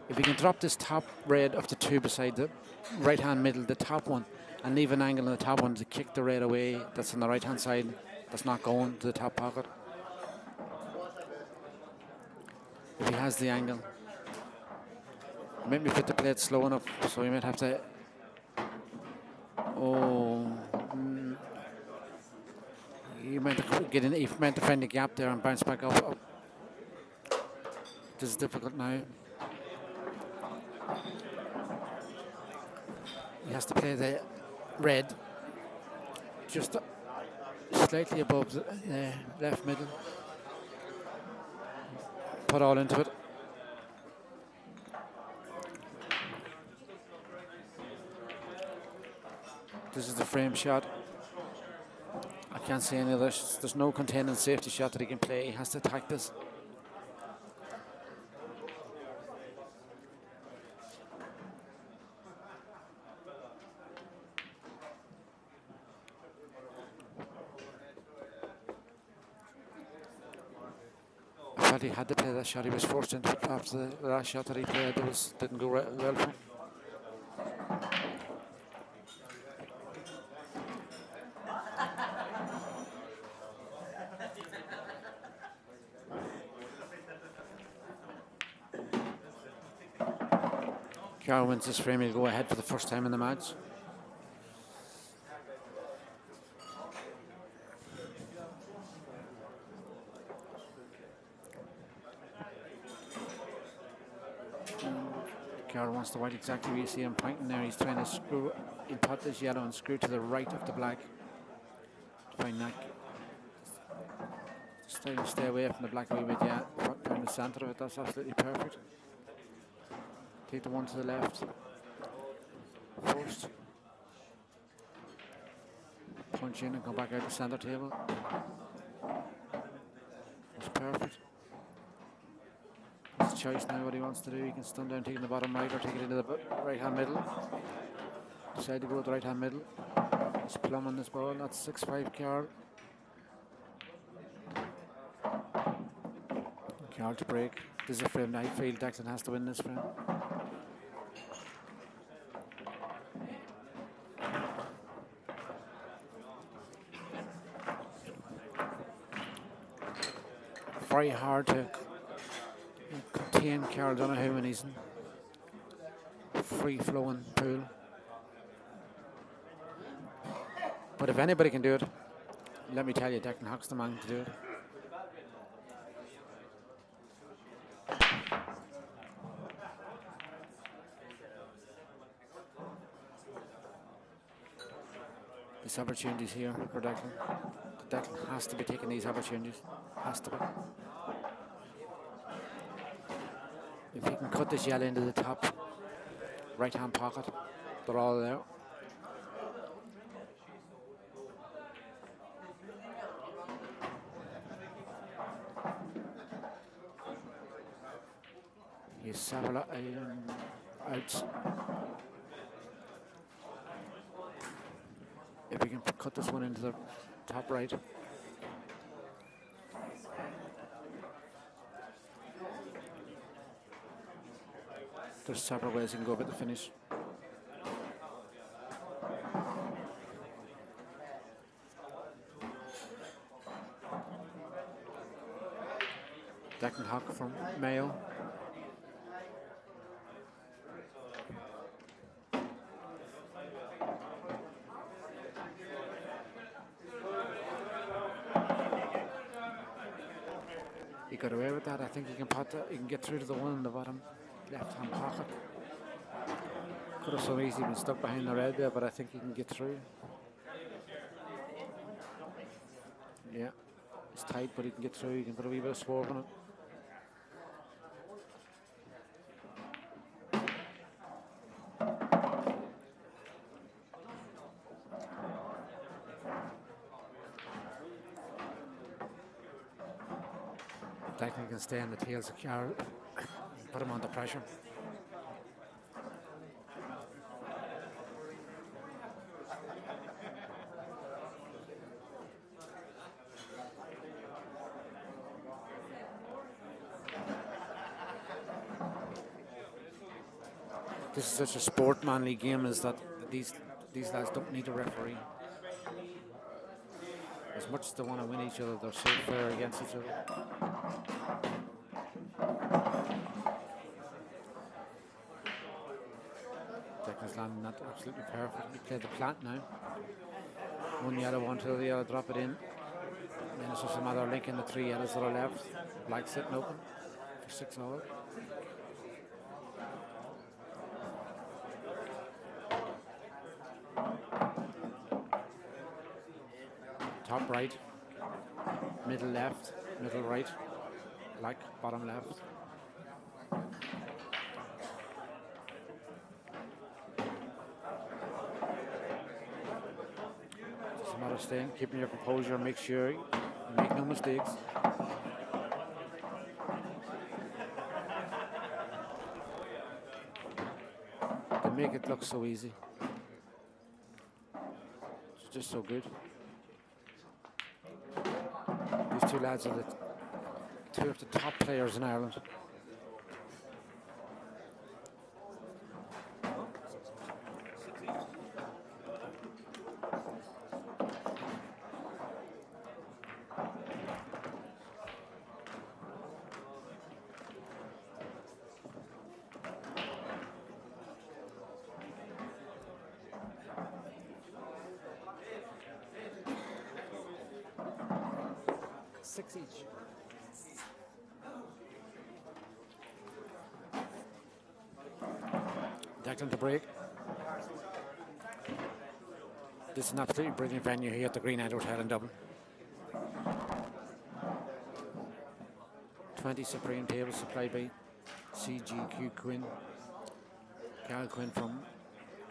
If he can drop this top red of the two beside the right hand middle, the top one, and leave an angle in the top one to kick the red away that's on the right hand side, that's not going to the top pocket. If he has the angle. Maybe put the plate slow enough, so he might have to. Oh, he meant to get in. He meant to find a gap there and bounce back up. This is difficult now. He has to play the red just slightly above the left middle. Put all into it. This is the frame shot. I can't see any others. There's no containing safety shot that he can play. He has to attack this. I felt he had to play that shot. He was forced into it after the last shot that he played. Didn't go well for him. Karl wins this frame, he'll go ahead for the first time in the match. Karl wants the white exactly where you see him pointing there. He's trying to screw, he'll put this yellow and screw to the right of the black. To find that. Just trying to stay away from the black a wee bit, yeah. Down the centre of it, that's absolutely perfect. Take the one to the left. First. Punch in and come back out the centre table. That's perfect. His choice now what he wants to do. He can stun down taking the bottom right or take it into the right hand middle. Decide to go with the right hand middle. He's plumb on this ball. That's 6-5 Karl. Karl to break. This is a frame I feel Declan has to win this frame. Very hard to contain Karl Donoghue when he's in free-flowing pool. But if anybody can do it, let me tell you, Declan Hough's the man to do it. These opportunities here for Declan. Declan has to be taking these opportunities. Has to be. If he can cut this yellow into the top right hand pocket, they're all there. He's several out. If we can cut this one into the top right. There's several ways you can go about the finish. Declan Hough from Mayo. He got away with that. I think he can put that. He can get through to the one in the bottom left-hand pocket. Could have so easily been stuck behind the red there, but I think he can get through. Yeah, it's tight, but he can get through. He can put a wee bit of swerve on it. Declan can stay on the tails of Karl, put him under pressure. This is such a sportsmanly game, is that these lads don't need a referee. As much as they want to win each other, they're so fair against each other. Declan's landing that absolutely perfect. We play the plant now. One yellow, one to the yellow, drop it in. And then it's just a matter of linking the three yellows that are left. Black sitting open for 6-all. Top right, middle left, middle right, black, bottom left. Just a matter of staying, keeping your composure, make sure you make no mistakes. They make it look so easy. It's just so good. These two lads are two of the top players in Ireland. 6 each. Declan to break. This is an absolutely brilliant venue here at the Green End Hotel in Dublin. 20 supreme tables supplied by CGQ Quinn. Karl Quinn from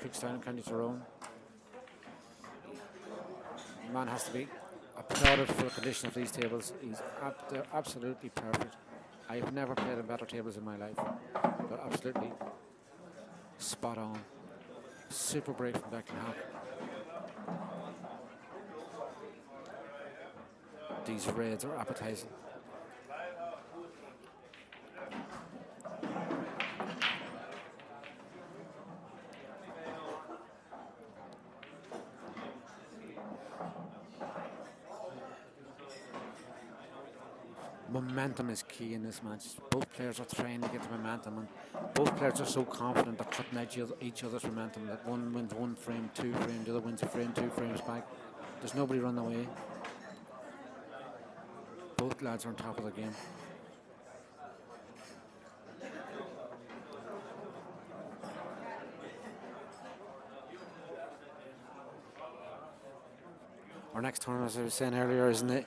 Cookstown, County Tyrone. The man has to be applauded for the condition of these tables. They're absolutely perfect. I've never played on better tables in my life. They're absolutely spot on. Super break from Declan Hough. These reds are appetizing. Momentum is key in this match. Both players are trying to get the momentum, and both players are so confident they're cutting out each other's momentum that one wins one frame, 2 frame, the other wins a frame, 2 frames back. There's nobody running away. Both lads are on top of the game. Our next tournament, as I was saying earlier, is in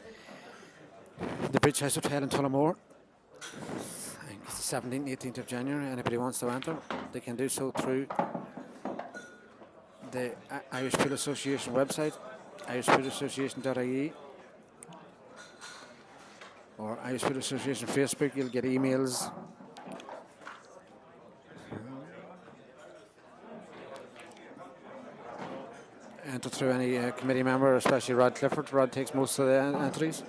the Bridge House Hotel in Tullamore. I think it's the 17th, 18th of January. Anybody wants to enter, they can do so through the Irish Pool Association website, irishpoolassociation.ie, or Irish Pool Association Facebook. You'll get emails. Enter through any committee member, especially Rod Clifford. Rod takes most of the entries.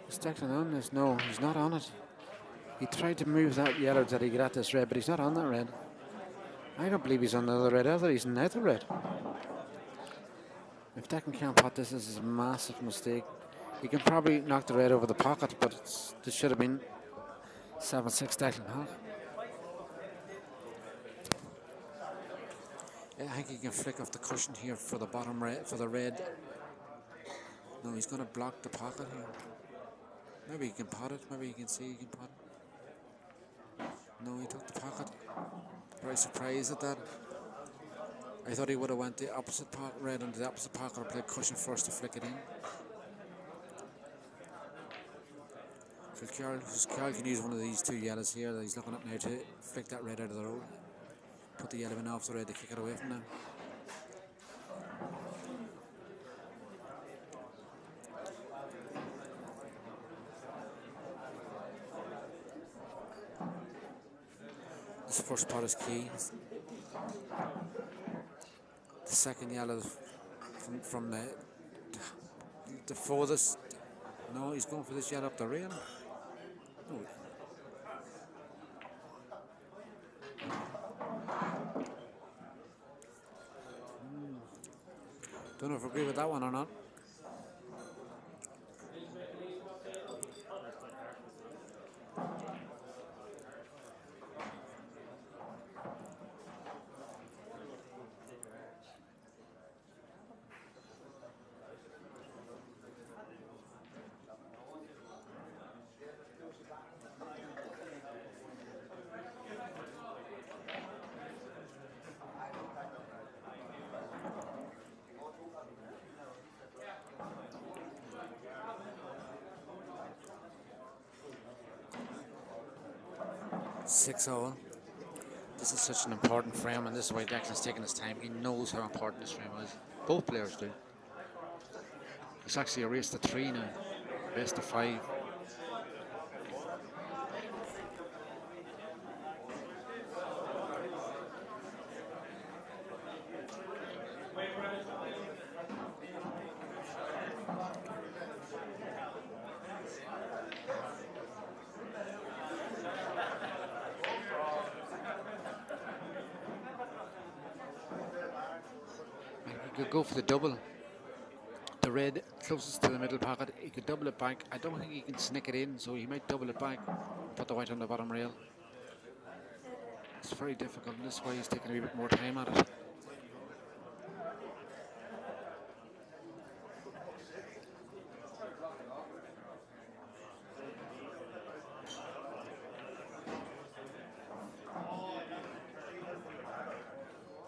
Is Declan on this? No, he's not on it. He tried to move that yellow that he got this red, but he's not on that red. I don't believe he's on the other red either. He's in the red. If Declan can't pot this, is a massive mistake. He can probably knock the red over the pocket, but this should have been 7-6 Declan Hough. I think he can flick off the cushion here for the bottom red, for the red. No, he's going to block the pocket here. Maybe he can pot it. Maybe you can see he can pot it. No, he took the pocket. Very surprised at that. I thought he would have went the opposite pocket, red into the opposite pocket, or played cushion first to flick it in. So Karl can use one of these two yellows here that he's looking at now to flick that red out of the road. Put the yellow in off the red to kick it away from them. This first pot is key. The second yellow from the furthest. No, he's going for this yellow up the rail. No. Don't know if I agree with that one or not. Six all. This is such an important frame, and this is why Declan's taking his time. He knows how important this frame is. Both players do. It's actually a race to 3 now, best of 5. He could go for the double. The red closest to the middle pocket. He could double it back. I don't think he can sneak it in, so he might double it back. Put the white on the bottom rail. It's very difficult, and this is why he's taking a wee bit more time at it.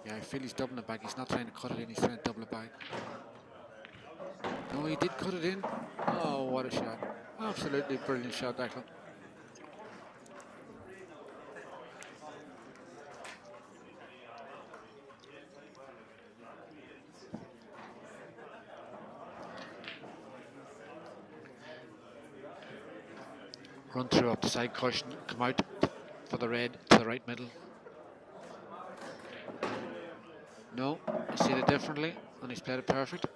Yeah, I feel he's doubling it back. He's not trying to cut it in, he's trying to double it back. No, he did cut it in. Oh, what a shot. Absolutely brilliant shot, Declan. Run through up the side cushion, come out for the red to the right middle. No, he's seen it differently, and he's played it perfect.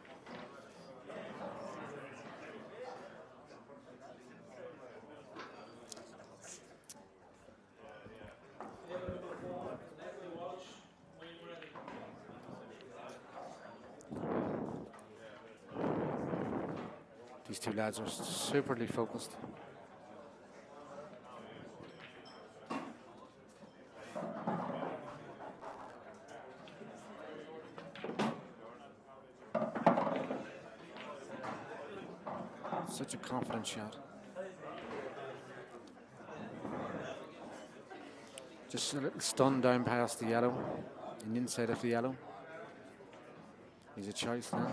These two lads are superly focused. Such a confident shot. Just a little stun down past the yellow, and inside of the yellow. He's a choice now.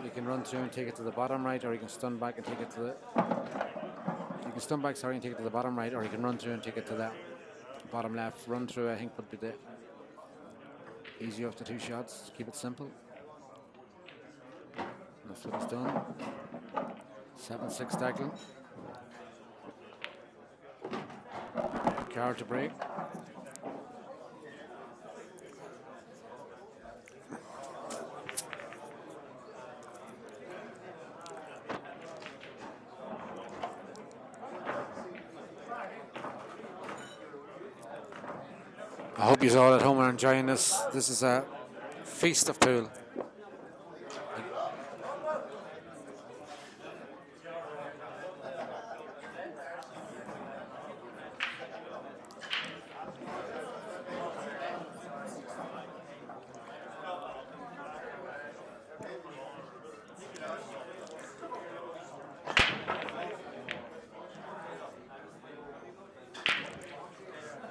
He can run through and take it to the bottom right, or he can stun back and take it to the... He can stun back, sorry, and take it to the bottom right, or he can run through and take it to the bottom left. Run through, I think, would be the easy of the two shots. Keep it simple. That's what he's done. 7-6 Declan. Karl to break. I hope you all at home are enjoying this. This is a feast of pool.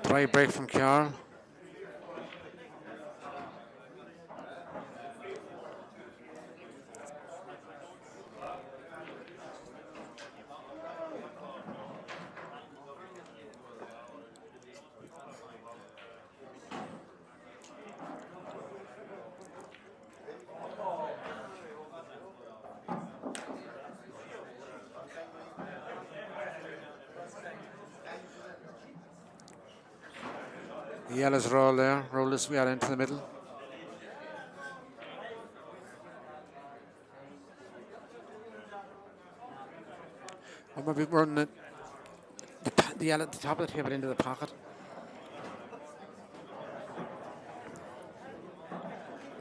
Try break from Karl. The yellows roll there, roll this way out into the middle. Or maybe run the yellow at the top of the table into the pocket.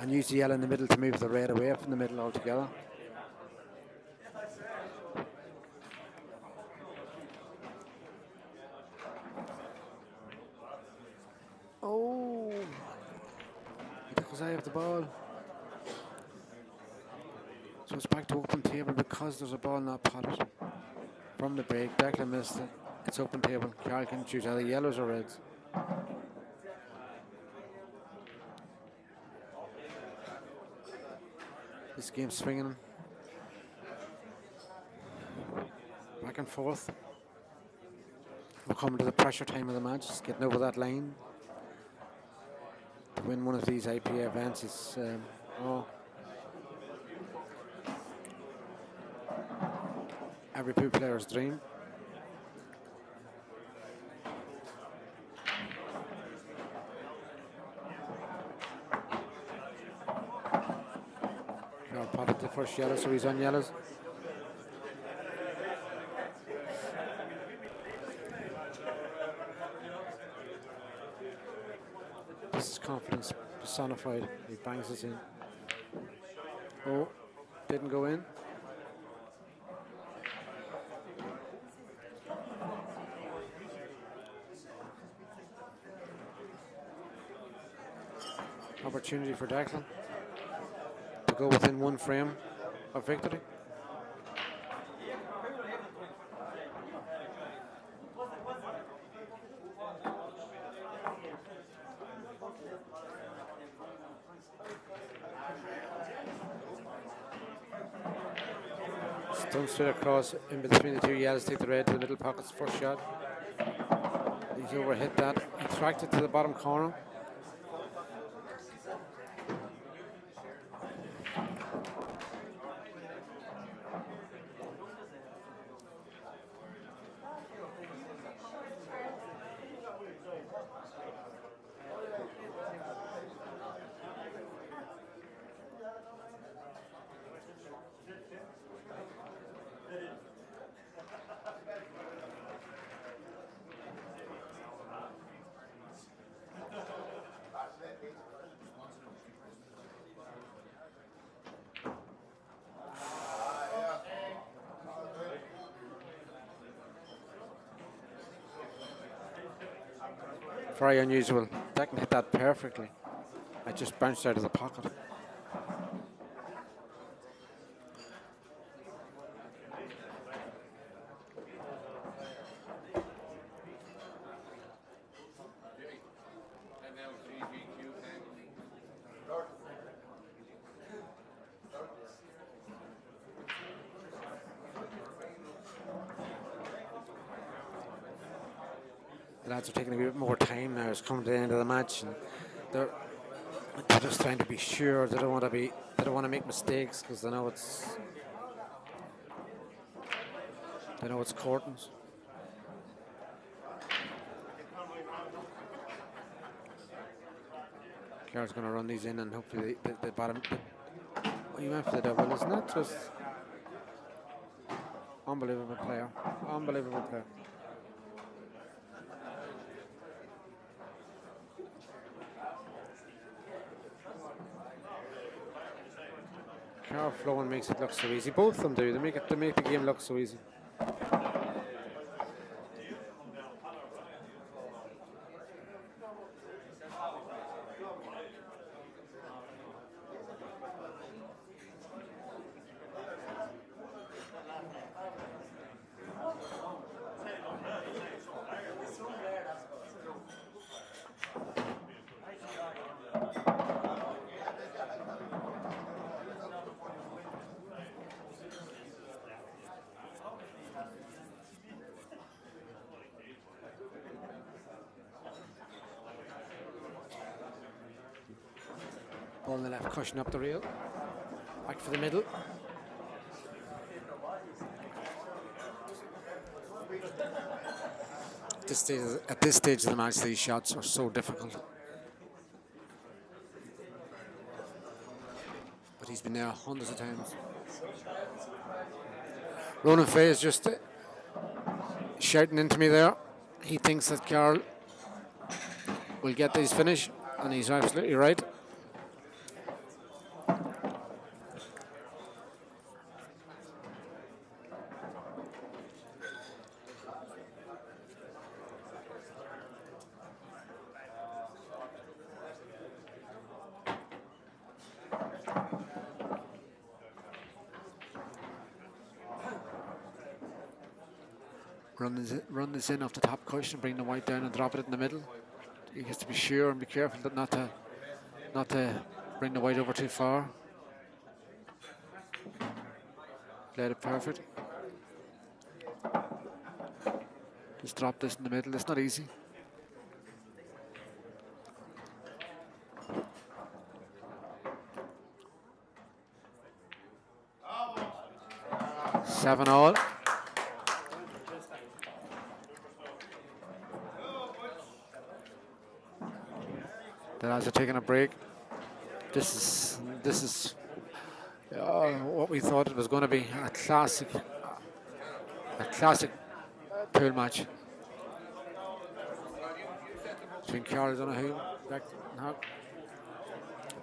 And use the yellow in the middle to move the red away from the middle altogether. Oh, because I have the ball. So it's back to open table because there's a ball not potted. From the break, Declan missed it. It's open table. Karl can choose either yellows or reds. This game's swinging. Back and forth. We're coming to the pressure time of the match. Just getting over that line. To win one of these IPA events is every pool player's dream. potted the first yellow, so he's on yellows. This is confidence personified. He bangs us in. Oh, didn't go in. Opportunity for Declan to go within one frame of victory. Stone straight across in between the two yellows, take the red to the middle pockets, first shot. He's overhit that, attracted to the bottom corner. Very unusual. Declan hit that perfectly. It just bounced out of the pocket. The lads are taking a bit more time now. It's coming to the end of the match, and they're just trying to be sure. They don't want to make mistakes because they know it's curtains. Karl's going to run these in, and hopefully the bottom. He went for the double. Isn't that just unbelievable player? Unbelievable player. Karl flowing makes it look so easy. Both of them do. They make the game look so easy. Ball in the left, cushion up the reel. Back for the middle. At this stage of the match, these shots are so difficult. But he's been there hundreds of times. Ronan Fay is just shouting into me there. He thinks that Karl will get these finish, and he's absolutely right. Run this in off the top cushion, bring the white down and drop it in the middle. He has to be sure and be careful that not to bring the white over too far. Played it perfect. Just drop this in the middle. It's not easy. Seven all. The lads are taking a break. This is what we thought it was going to be, a classic pool match between Karl and Donoghue, Declan Hough.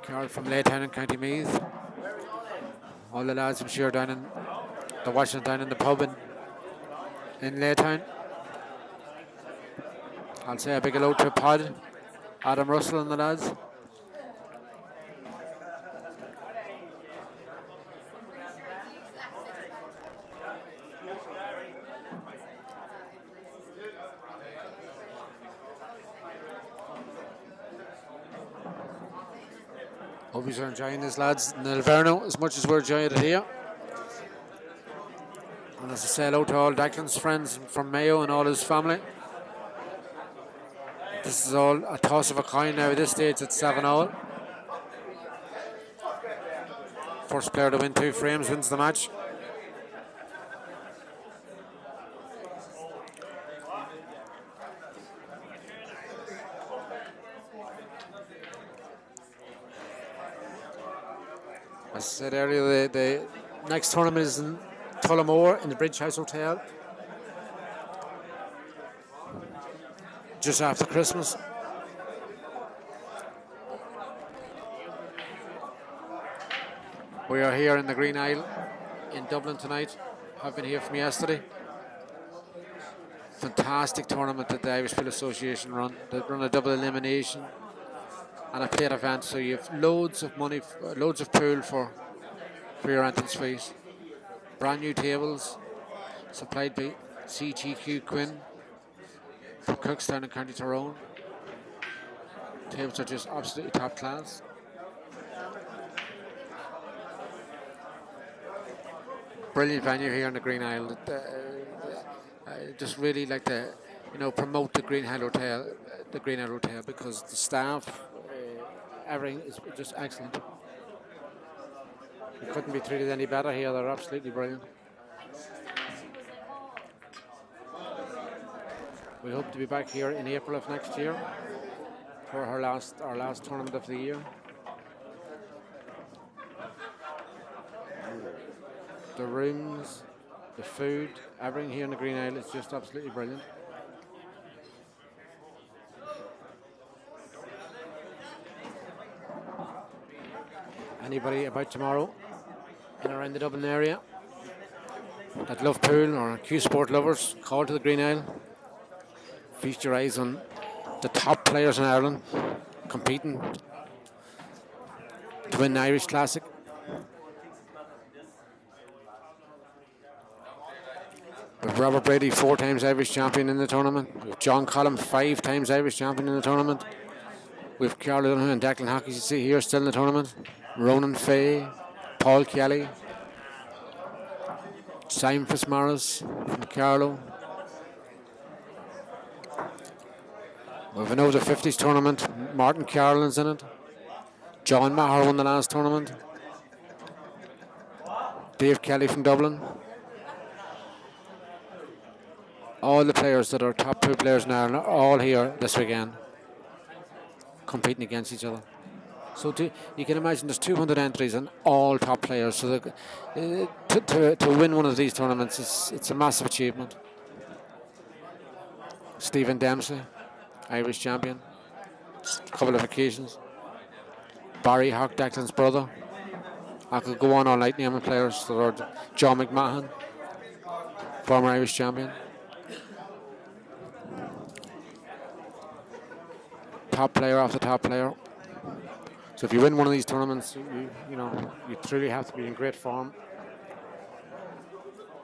Karl from Laytown in County Meath. All the lads, I'm sure, down in the watching down in the pub in Laytown. I'll say a big hello to Pod, Adam Russell and the lads. Hope you're enjoying this, lads, in Alverno as much as we're enjoying it here. And as I say hello to all Declan's friends from Mayo and all his family. This is all a toss of a coin now. At this stage, it's 7-all. First player to win 2 frames wins the match. As I said earlier, the next tournament is in Tullamore in the Bridge House Hotel. Just after Christmas. We are here in the Green Isle in Dublin tonight. I've been here from yesterday. Fantastic tournament that the Irish Pool Association run. They run a double elimination and a plate event, so you have loads of money, loads of pool for your entrance fees. Brand new tables supplied by CGQ Quinn from Cookstown in County Tyrone. Tables are just absolutely top class. Brilliant venue here in the Green Isle. Just really like to, promote the Green Isle Hotel, because the staff, everything is just excellent. You couldn't be treated any better here. They're absolutely brilliant. We hope to be back here in April of next year for our last tournament of the year. The rooms, the food, everything here in the Green Isle is just absolutely brilliant. Anybody about tomorrow in around the Dublin area that love pool or Q Sport lovers, call to the Green Isle. Feast your eyes on the top players in Ireland competing to win the Irish Classic. With Robert Brady, 4 times Irish champion in the tournament. With John Collum, 5 times Irish champion in the tournament. With Karl and Declan Hough, as you see here, still in the tournament. Ronan Fay, Paul Kelly, Simon Fitzmaurice from Carlow. We've an over 50s tournament. Martin Carlin's in it. John Maher won the last tournament. Dave Kelly from Dublin. All the players that are top 2 players now are all here this weekend, competing against each other. So you can imagine there's 200 entries and all top players. So to win one of these tournaments, it's a massive achievement. Stephen Dempsey, Irish champion, a couple of occasions. Barry Hough, Declan's brother. I could go on all night naming players. There are John McMahon, former Irish champion. Top player after top player. So if you win one of these tournaments, you truly have to be in great form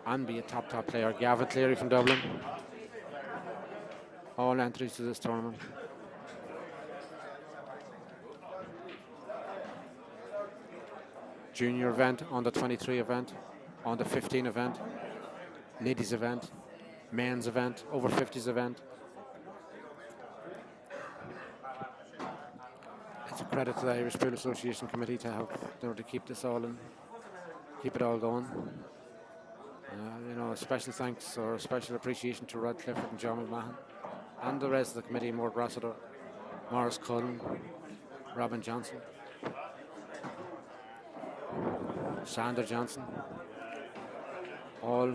and be a top player. Gavin Cleary from Dublin. All entries to this tournament. Junior event, under 23 event, under 15 event, ladies event, men's event, over 50s event. It's a credit to the Irish Pool Association Committee to have, to keep this all and keep it all going. A special thanks or a special appreciation to Rod Clifford and John McMahon and the rest of the committee, Mort Rossiter, Morris Cullen, Robin Johnson. Sander Johnson. All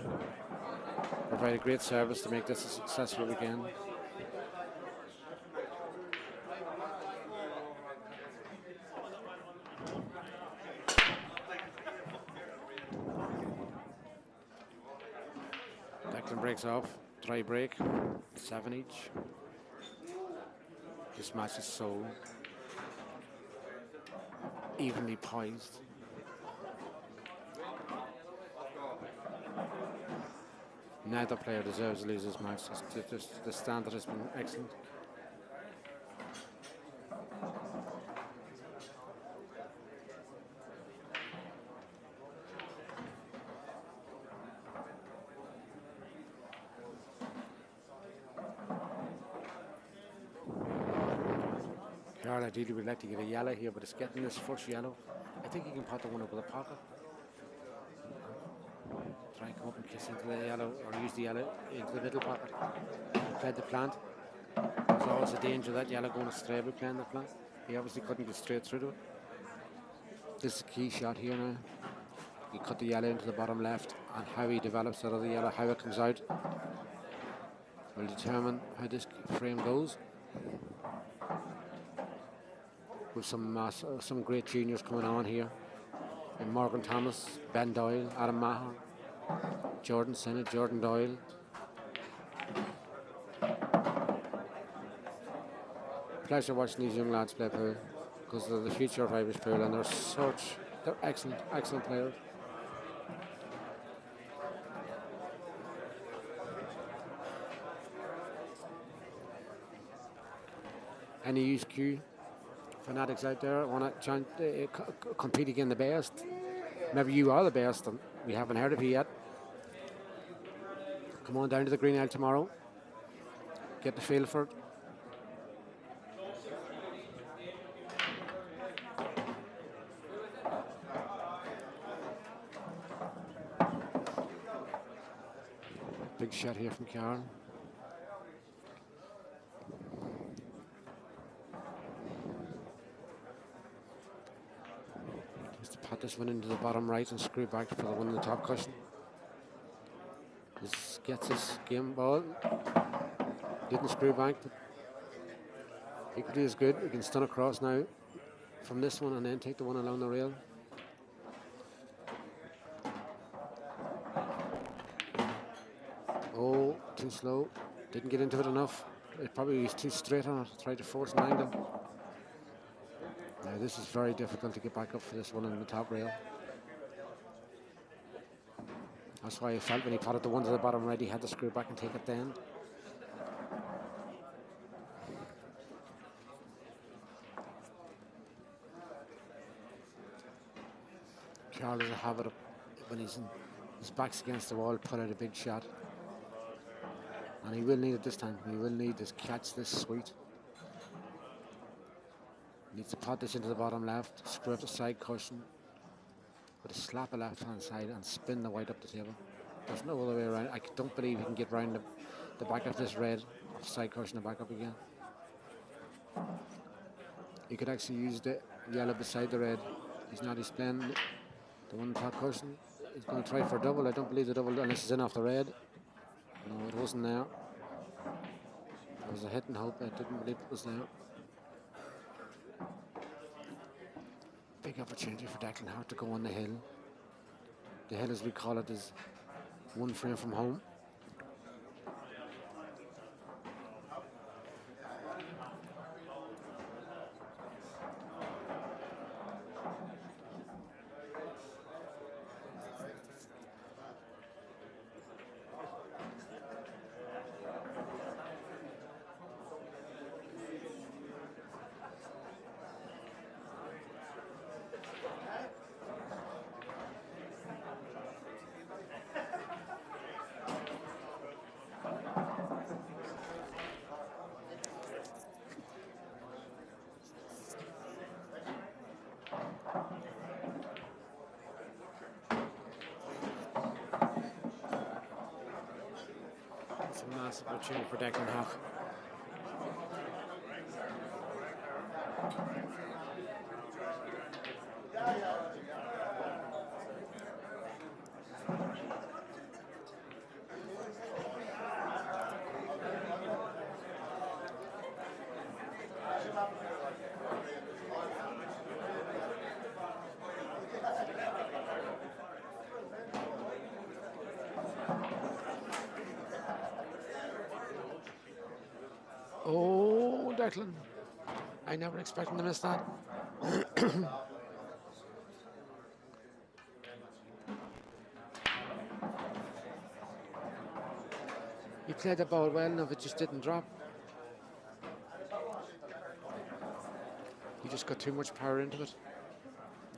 provide a great service to make this a successful weekend. Declan breaks off, try break, 7 each. This match is so evenly poised. Neither player deserves to lose this match. The standard has been excellent. Karl ideally would like to get a yellow here, but it's getting this first yellow. I think he can pot the one over the pocket. Try and come up and kiss into the yellow, or use the yellow into the middle pocket. Played the plant. There's always a danger of that yellow going astray by playing the plant. He obviously couldn't get straight through to it. This is a key shot here now. He cut the yellow into the bottom left, and how he develops that other yellow, how it comes out, will determine how this frame goes. With some great juniors coming on here. And Morgan Thomas, Ben Doyle, Adam Maher, Jordan Sennett, Jordan Doyle. Pleasure watching these young lads play pool because they're the future of Irish pool, and they're excellent, excellent players. Any USQ fanatics out there want to compete against the best? Maybe you are the best and we haven't heard of you yet. Come on down to the Green Isle tomorrow. Get the feel for it. Big shot here from Karl. Pat this one into the bottom right and screw back for the one in the top cushion. This gets his game ball. Didn't screw back, but equally as good. We can stun across now from this one and then take the one along the rail. Oh, too slow. Didn't get into it enough. It probably was too straight on it. Tried to force an angle. Now this is very difficult to get back up for this one on the top rail. That's why I felt when he potted the one to the bottom right, he had to screw back and take it then. Karl has a habit of, when his back's against the wall, put out a big shot. And he will need it this time. He will need this catch, this sweet. Needs to pot this into the bottom left, screw up the side cushion, with a slap of left hand side and spin the white up the table. There's no other way around. I don't believe he can get round the back of this red side cushion and back up again. He could actually use the yellow beside the red. He's playing the one top cushion. He's going to try for a double. I don't believe the double unless it's in off the red. No, it wasn't there. It was a hit and hope. I didn't believe it was there. Big opportunity for Declan Hough to go on the hill. The hill, as we call it, is one frame from home. It's a massive opportunity for Declan Hough. Declan. I never expected to miss that. He played the ball well enough, it just didn't drop. He just got too much power into it.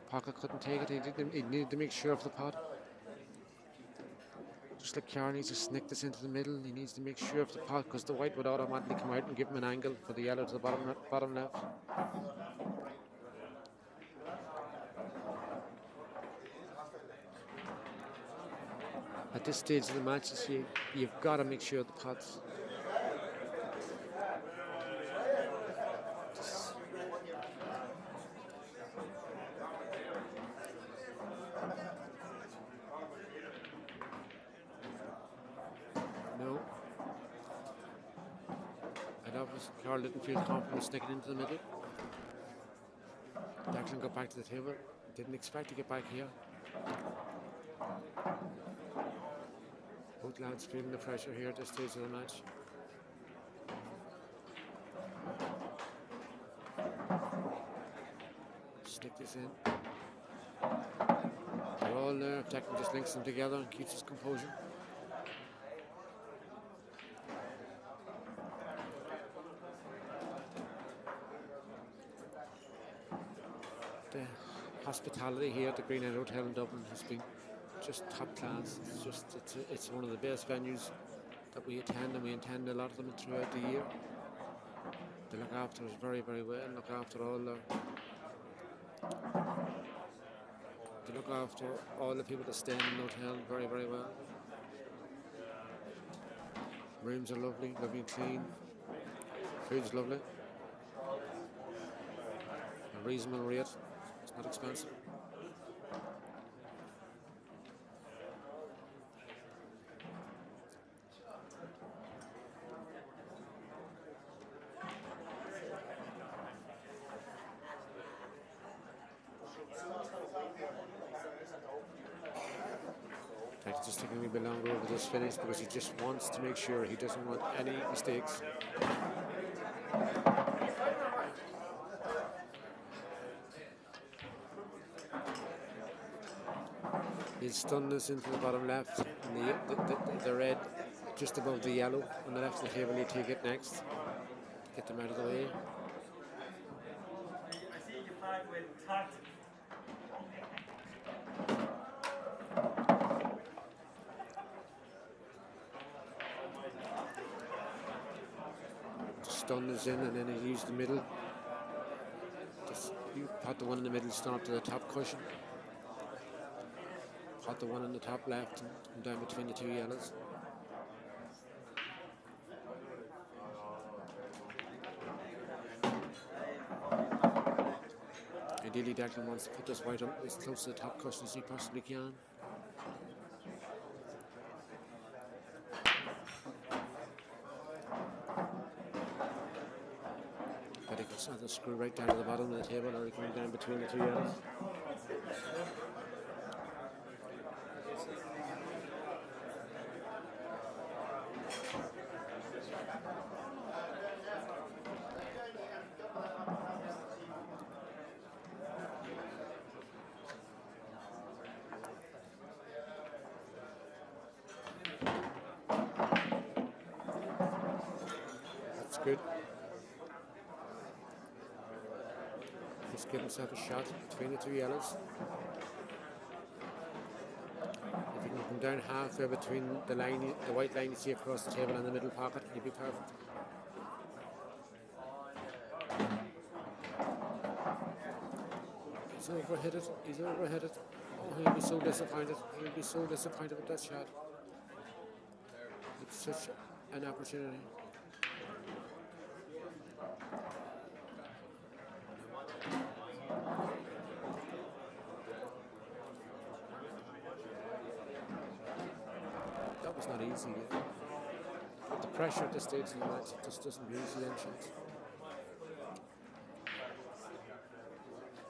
The pocket couldn't take it. He needed to make sure of the pot. Just like Karl needs to snick this into the middle, he needs to make sure of the pot because the white would automatically come out and give him an angle for the yellow to the bottom left. At this stage of the match, you've got to make sure the pot's no. And obviously Karl didn't feel confident sticking into the middle. Declan got back to the table. Didn't expect to get back here. Both lads feeling the pressure here at this stage of the match. Stick this in. They're all there. Declan just links them together and keeps his composure. The hospitality here at the Green End Hotel in Dublin has been just top class. It's one of the best venues that we attend, and we attend a lot of them throughout the year. They look after us very, very well. Look after all the people that stay in the hotel very, very well. Rooms are lovely and clean. Food's lovely. A reasonable rate. It's not expensive. Just taking a wee bit longer over this finish because he just wants to make sure he doesn't want any mistakes. He'll stun this into the bottom left, and the red just above the yellow on the left of the table. He'll take it next. Get them out of the way. I see you flag with tact. Stun is in, and then he used the middle. You pot the one in the middle, stun up to the top cushion. Pot the one on the top left and come down between the two yellows. Ideally, Declan wants to put this white up as close to the top cushion as he possibly can. But he can either screw right down to the bottom of the table, or he can go down between the two yellows. That's good. He's given himself a shot between the two yellows. If he can come down halfway between the white line you see across the table and the middle pocket, he'll be perfect. He's overhit it. He's overhit it. Oh, he'll be so disappointed. He'll be so disappointed with that shot. It's such an opportunity. That was not easy. With the pressure at this stage of the match, it just doesn't lose the entrance.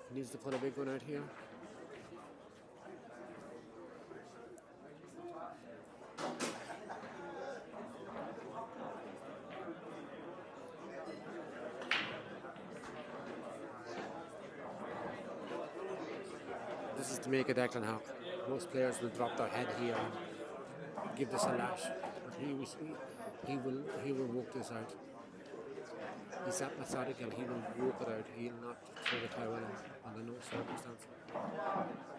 He needs to put a big one out here. This is to make a Declan Hough. Most players will drop their head here and give this a lash, but he will work this out. He's that methodical. He will work it out. He'll not throw the towel in under no circumstance.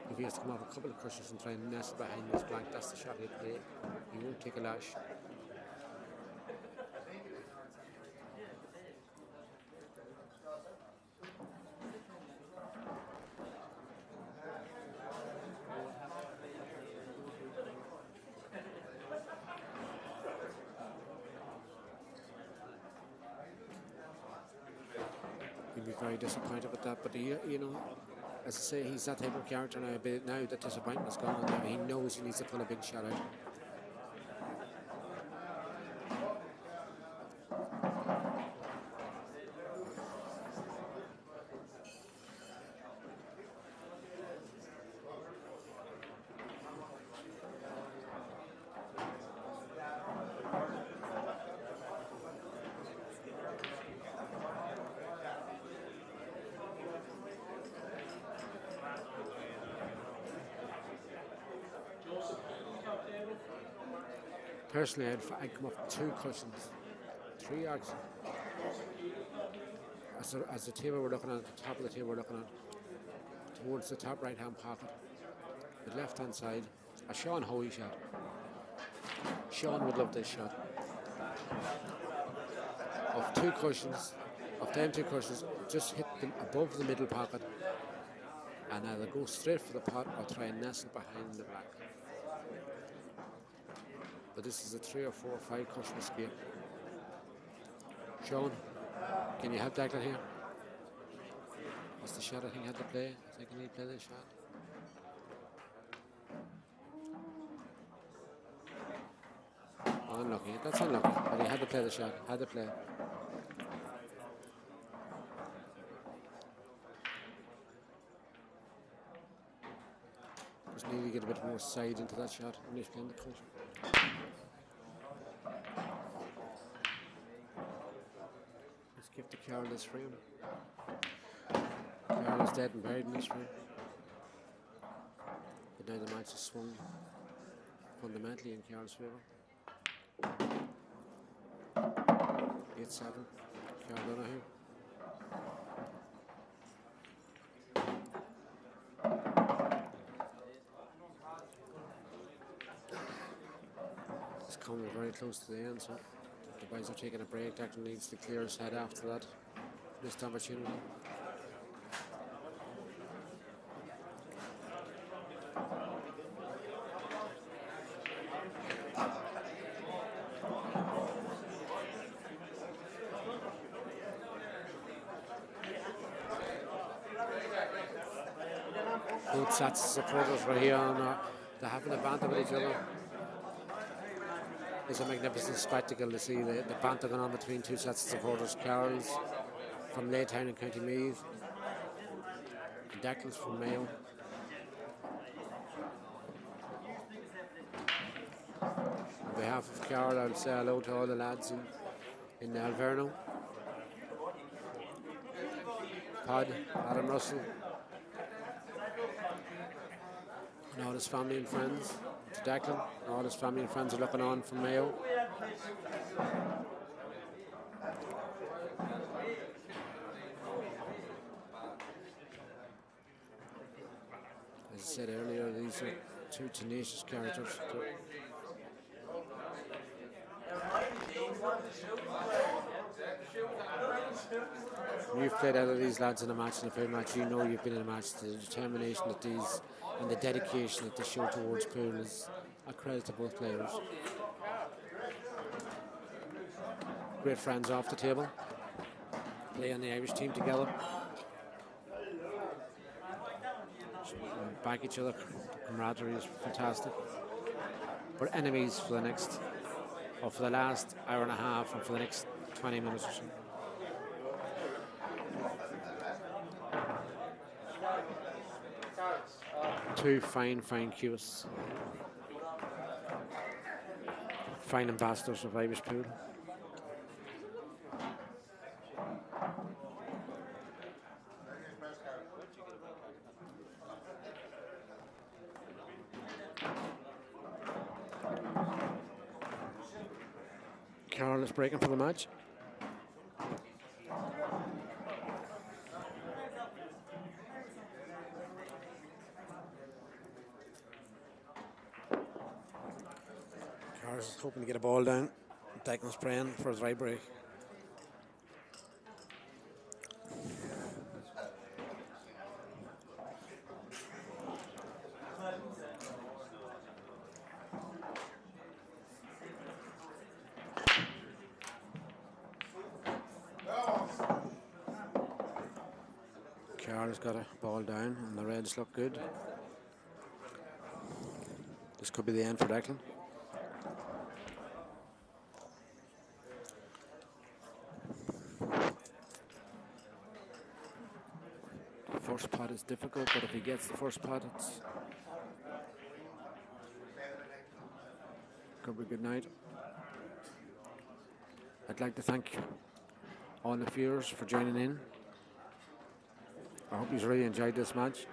If he has to come off a couple of cushions and try and nestle behind this blank, that's the shot he'll play. He won't take a lash. He'll be very disappointed with that, but you know, as I say, he's that type of character now. But now that disappointment's gone, now he knows he needs to pull a big shot out. Personally, I'd come up 2 cushions, 3 yards. As the table we're looking at, the top of the table we're looking at, towards the top right-hand pocket, the left-hand side, a Sean Hoey shot. Sean would love this shot. Of 2 cushions, of them 2 cushions, just hit them above the middle pocket, and either go straight for the pot or try and nestle behind the black. But this is a 3 or 4 or 5 cushion escape. Sean, can you help Declan here? What's the shot I think he had to play? I think he need to play this shot. Oh, unlucky. That's unlucky. But he had to play the shot. Had to play. Just need to get a bit more side into that shot when he's playing the cushion. Let's give to Karl this frame. Karl is dead and buried in this frame. But now the match is swung fundamentally in Karl's favour. 8-7, Karl Donoghue. It's coming very close to the end, so the boys are taking a break. Declan needs to clear his head after that missed opportunity. Both sets of supporters were here and they're having a banter with each other. It's a magnificent spectacle to see the banter going on between 2 sets of supporters. Karl's from Laytown in County Meath, and Declan's from Mayo. On behalf of Karl, I'll say hello to all the lads in Alverno. Pod, Adam Russell, and all his family and friends. To Declan, all his family and friends are looking on from Mayo. As I said earlier, these are 2 tenacious characters. You've played out of these lads in a match, in a fair match, you know you've been in a match. The determination that these and the dedication that they show towards pool is a credit to both players. Great friends off the table, play on the Irish team together, back each other. Camaraderie is fantastic. We're enemies for the last hour and a half and for the next 20 minutes or so. Two fine cues. Fine ambassadors of Irish pool. Karl is breaking for the match. Karl's hoping to get a ball down. Declan's praying for his right break. Karl's got a ball down and the Reds look good. This could be the end for Declan. The first pot is difficult, but if he gets the first pot, it's could be a good night. I'd like to thank all the viewers for joining in. I hope you've really enjoyed this match,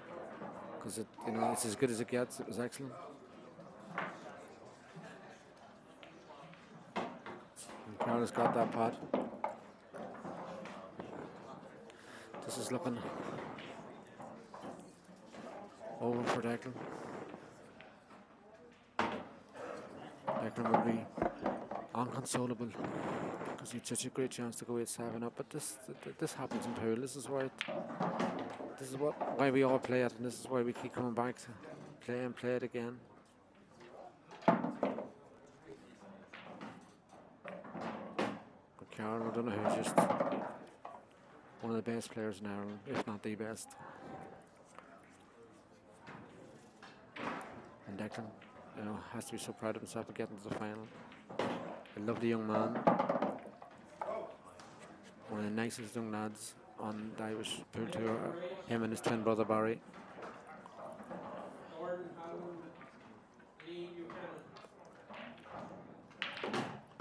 because it's as good as it gets. It was excellent. And Karl has got that pot. This is looking over for Declan. Declan will be unconsolable because he had such a great chance to go 8-7 up. But this happens in pool. This is why we all play it, and this is why we keep coming back to play and play it again. But Karl, I don't know who's just one of the best players in Ireland, if not the best. And Declan, has to be so proud of himself for getting to the final. A lovely young man, one of the nicest young lads on the Irish pool tour. Him and his twin brother Barry.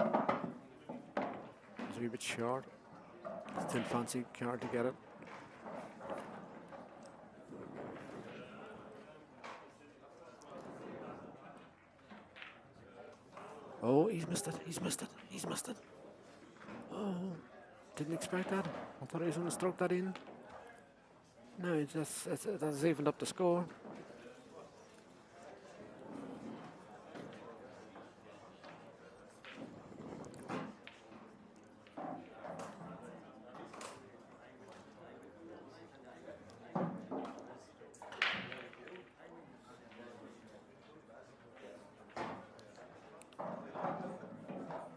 It's a wee bit short. Still fancy Karl to get it. Oh, he's missed it. He's missed it. He's missed it. Oh, didn't expect that. I thought he was going to stroke that in. No, that's evened up the score.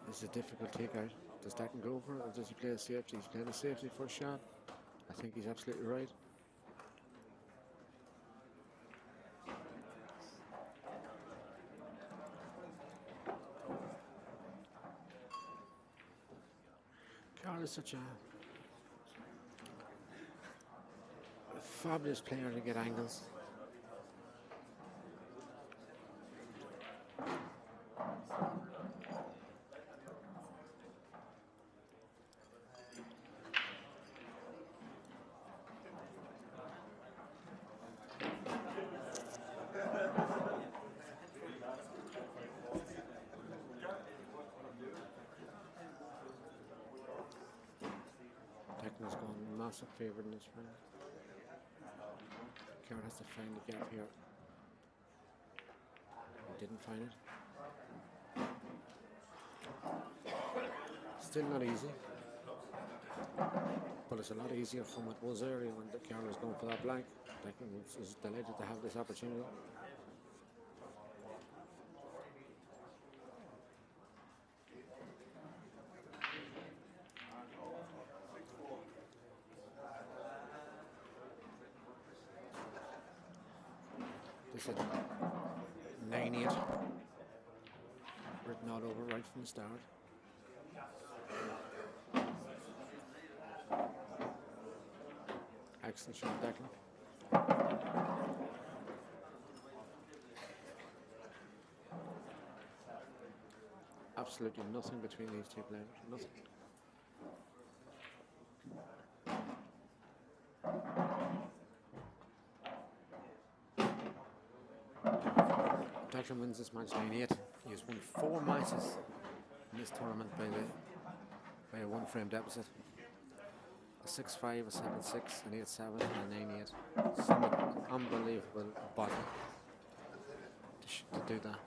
It's a difficult takeout. Does Declan go for it, or does he play a safety? He's playing a safety for a shot. I think he's absolutely right. Karl is such a fabulous player to get angles. Declan's gone massive favourite in this round. Karl has to find the gap here. He didn't find it. Still not easy. But it's a lot easier from what was earlier when Karl was going for that blank. Declan is delighted to have this opportunity. This is 9-8, written all over right from the start. Excellent shot, Declan. Absolutely nothing between these two players, nothing. Declan wins this match 9-8. He has won 4 matches in this tournament by a 1 frame deficit. A 6-5, a 7-6, an 8-7, and a 9-8. Some unbelievable body to do that.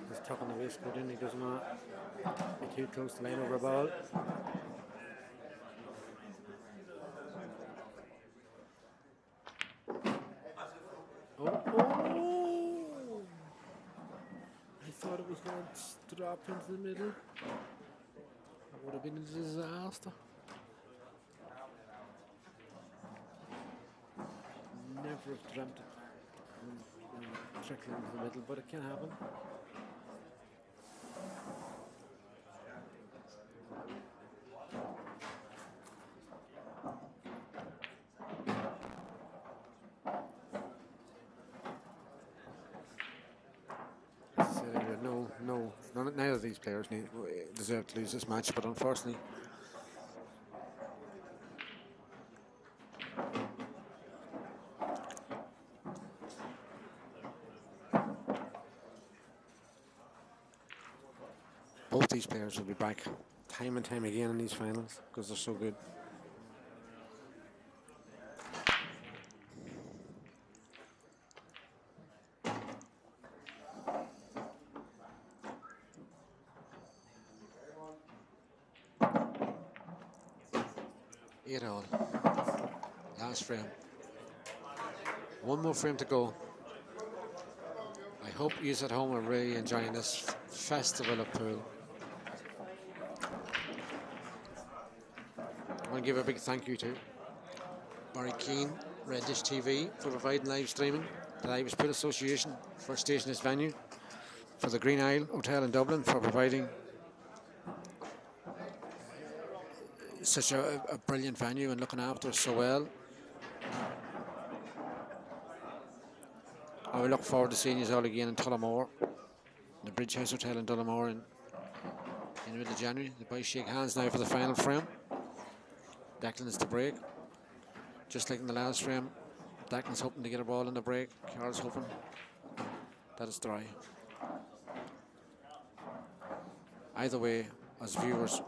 He's tucking the waistcoat in, he doesn't want to be too close to line over a ball. Oh! I thought it was going to drop into the middle. That would have been a disaster. Never have dreamt of trickling into the middle, but it can happen. Neither of these players deserve to lose this match, but unfortunately, both these players will be back time and time again in these finals because they're so good. Last frame. One more frame to go. I hope you at home are really enjoying this festival of pool. I want to give a big thank you to Barry Keane, RedDishTV for providing live streaming, the Irish Pool Association for staging this venue, for the Green Isle Hotel in Dublin for providing such a brilliant venue and looking after us so well. I look forward to seeing you all again in Tullamore, the Bridge House Hotel in Tullamore in the middle of January. The boys shake hands now for the final frame. Declan is to break. Just like in the last frame, Declan's hoping to get a ball in the break. Karl's hoping that it's dry. Either way, as viewers,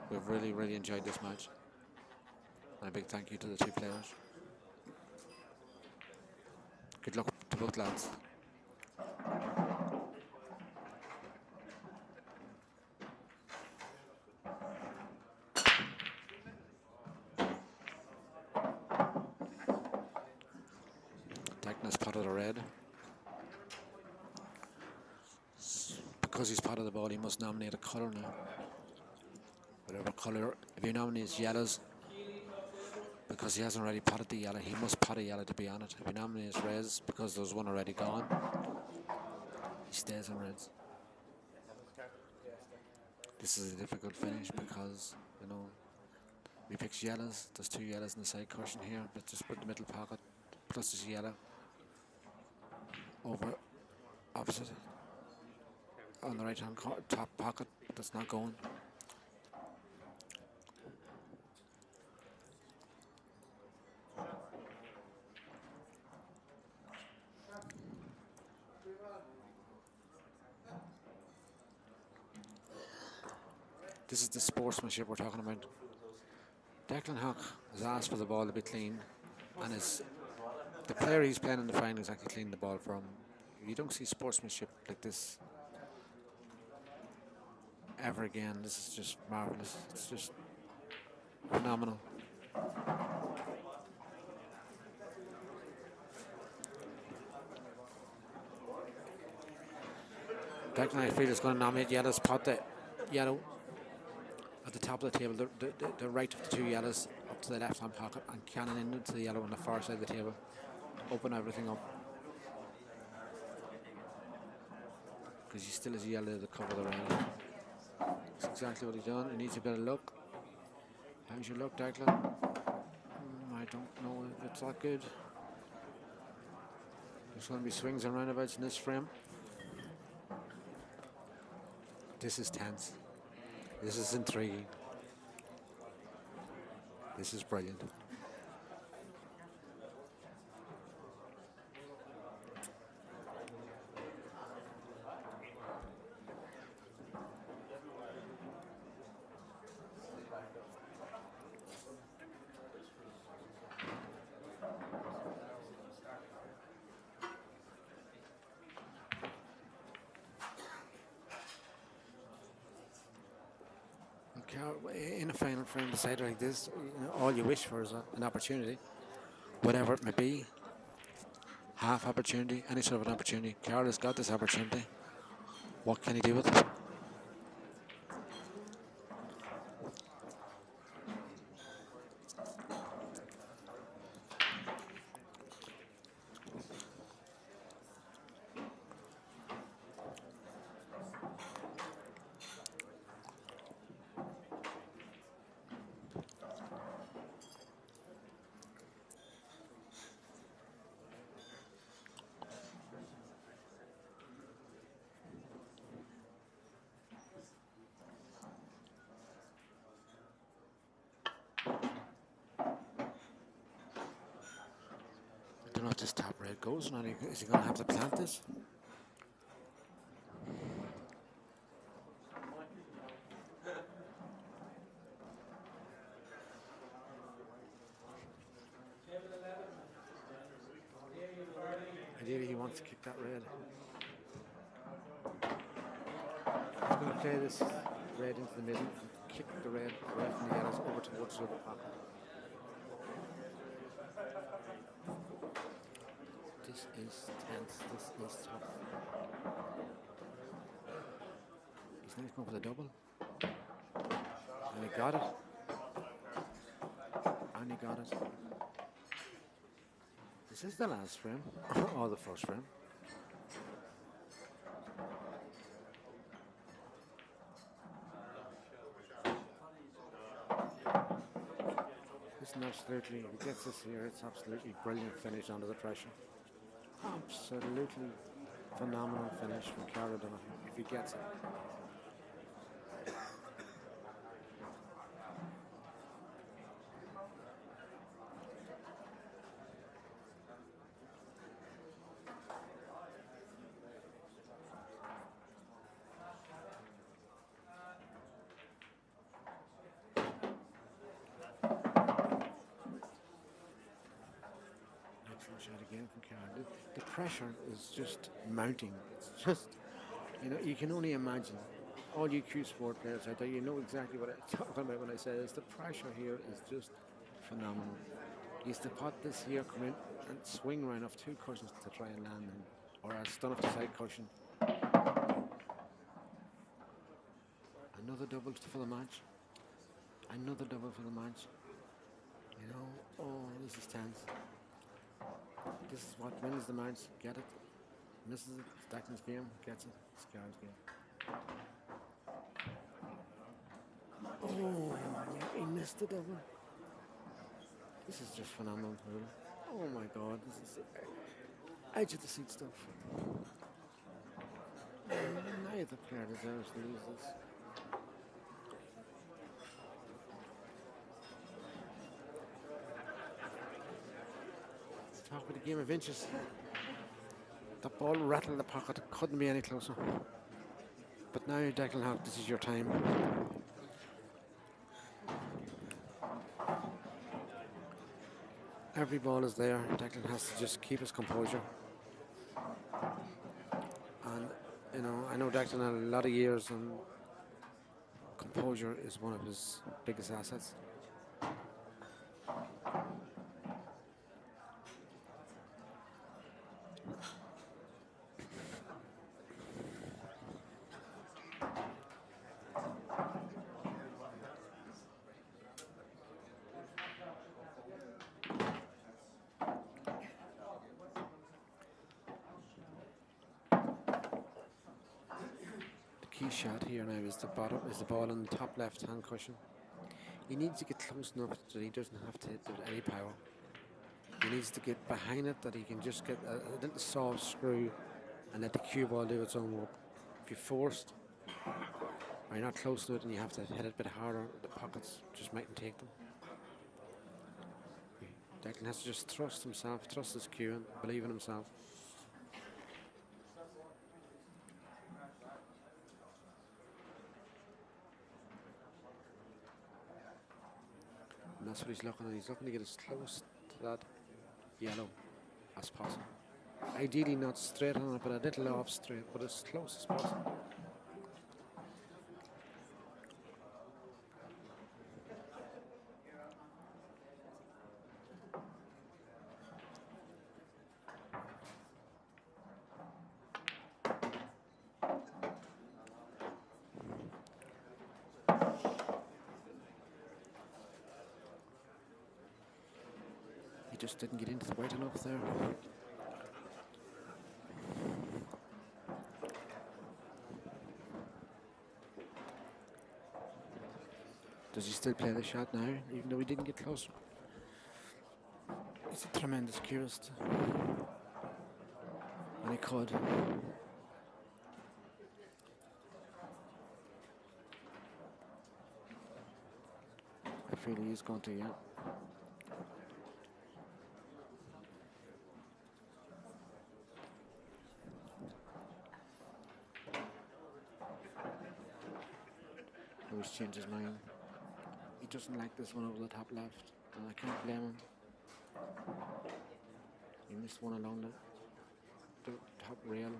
we've really, really enjoyed this match. And a big thank you to the two players. Good luck to both lads. Declan has potted a red. Because he's potted the ball, he must nominate a colour now. Whatever colour, if he nominates yellows, because he hasn't already potted the yellow, he must pot a yellow to be on it. If he nominates reds, because there's one already gone, he stays on reds. This is a difficult finish because, you know, he picks yellows. There's two yellows in the side cushion here, but just put the middle pocket, plus this yellow over opposite on the right hand top pocket. That's not going. This is the sportsmanship we're talking about. Declan Hough has asked for the ball to be clean, and the player he's playing in the final is actually cleaning the ball for him. You don't see sportsmanship like this ever again. This is just marvellous. It's just phenomenal. Declan, I feel, is going to nominate yellows, pot the yellow at the top of the table, the right of the two yellows up to the left hand pocket, and cannon into the yellow on the far side of the table. Open everything up. Because he still has a yellow to cover the red. That's exactly what he's done. He needs a bit of luck. How's your luck, Declan? don't know if it's that good. There's going to be swings and roundabouts in this frame. This is tense. This is intriguing. This is brilliant. In a final frame decider like this, all you wish for is an opportunity, whatever it may be. Half opportunity, any sort of an opportunity. Karl has got this opportunity. What can he do with it? I don't know if this top red goes or not. Is he going to have to plant this? Ideally, he wants to kick that red. He's going to play this red into the middle and kick the red away from the yellows over towards the other pocket. This is tense. This is tough. He's now going for the double. And he got it. And he got it. This is the last frame. Or the first frame. Listen, absolutely, if he gets this here, it's absolutely brilliant finish under the pressure. Absolutely phenomenal finish from Karl and Declan if he gets it. Shot again from Karl. The pressure is just mounting. It's just, you can only imagine. All you Q Sport players out there, you know exactly what I'm talking about when I say this. The pressure here is just phenomenal. He used to pot this here, come in and swing round off two cushions to try and land them, or a stun off the side cushion. Another double for the match. Another double for the match. Oh, this is tense. This is what wins the match. Get it. Misses it. It's Declan's game. Gets it. It's Karl's game. Oh, yeah, he missed the double. This is just phenomenal. Oh my God, this is edge of the seat stuff. Neither player deserves to lose this. Talk about a game of inches. The ball rattled the pocket. It couldn't be any closer. But now, Declan Hough, this is your time. Every ball is there. Declan has to just keep his composure. And, I know Declan had a lot of years, and composure is one of his biggest assets. Key shot here now is the ball on the top left hand cushion. He needs to get close enough that he doesn't have to hit it with any power. He needs to get behind it, that he can just get a little soft screw and let the cue ball do its own work. If you're forced, or you're not close to it and you have to hit it a bit harder, the pockets just mightn't take them. Declan has to just trust himself, trust his cue, and believe in himself. And that's what he's looking at. He's looking to get as close to that yellow as possible. Ideally not straight on it, but a little off straight, but as close as possible. He just didn't get into the weight enough there. Does he still play the shot now, even though he didn't get closer? He's a tremendous curist. And he could. I feel he is going to, yeah. He's changed his mind. He doesn't like this one over the top left, and I can't blame him. He missed one along the top rail.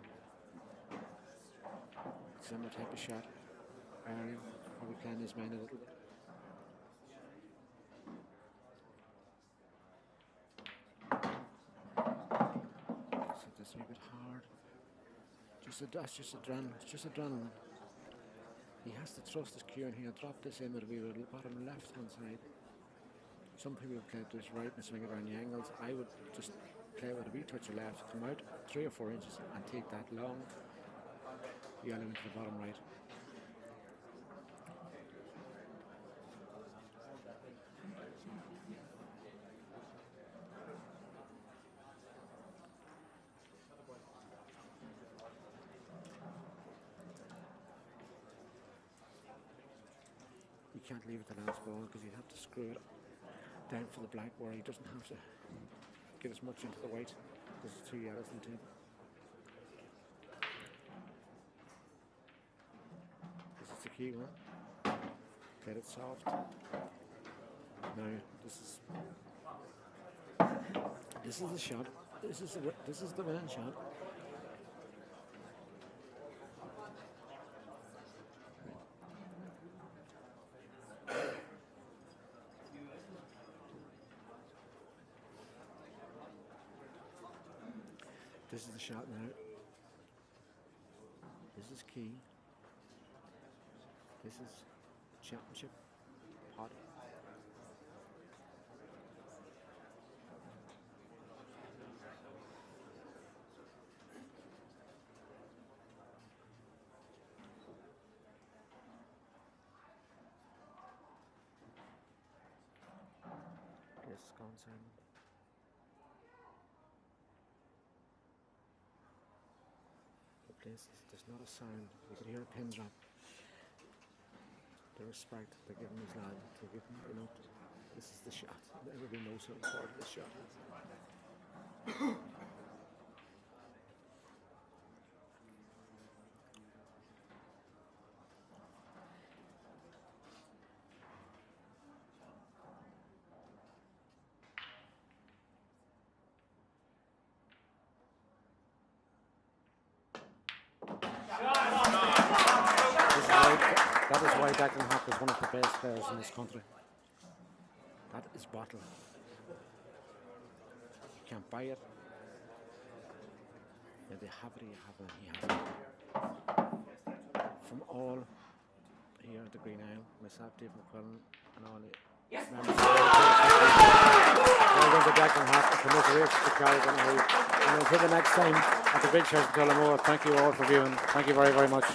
Similar type of shot. Probably playing his mind a little bit. So this a bit hard. That's just adrenaline. It's just adrenaline. He has to trust his cue, and he'll drop this in with the bottom left hand side. Some people have played this right and swing it around the angles. I would just play with a wee touch of left, come out 3 or 4 inches and take that long yellow into the bottom right. You can't leave it the last ball because you'd have to screw it down for the black, where he doesn't have to get as much into the white because it's 2 yellows and 2. This is the key one. Get it soft. Now this is the shot. This is the winning shot. This is the shot now. This is key. This is championship pot. Yes, concern. Places, there's not a sound. You could hear a pin drop. The respect they give him his lad, to give him, this is the shot. Everybody knows how important this shot is. That is why Declan Hough is one of the best players in this country. That is bottle. You can't buy it. If you have it, you have it. You have it. From all here at the Green Isle, myself, Dave McQuillan, and all the members of the well done to Declan Hough, and congratulations to Karl and Declan. And until the next time at the big show in Tullamore, thank you all for viewing. Thank you very, very much.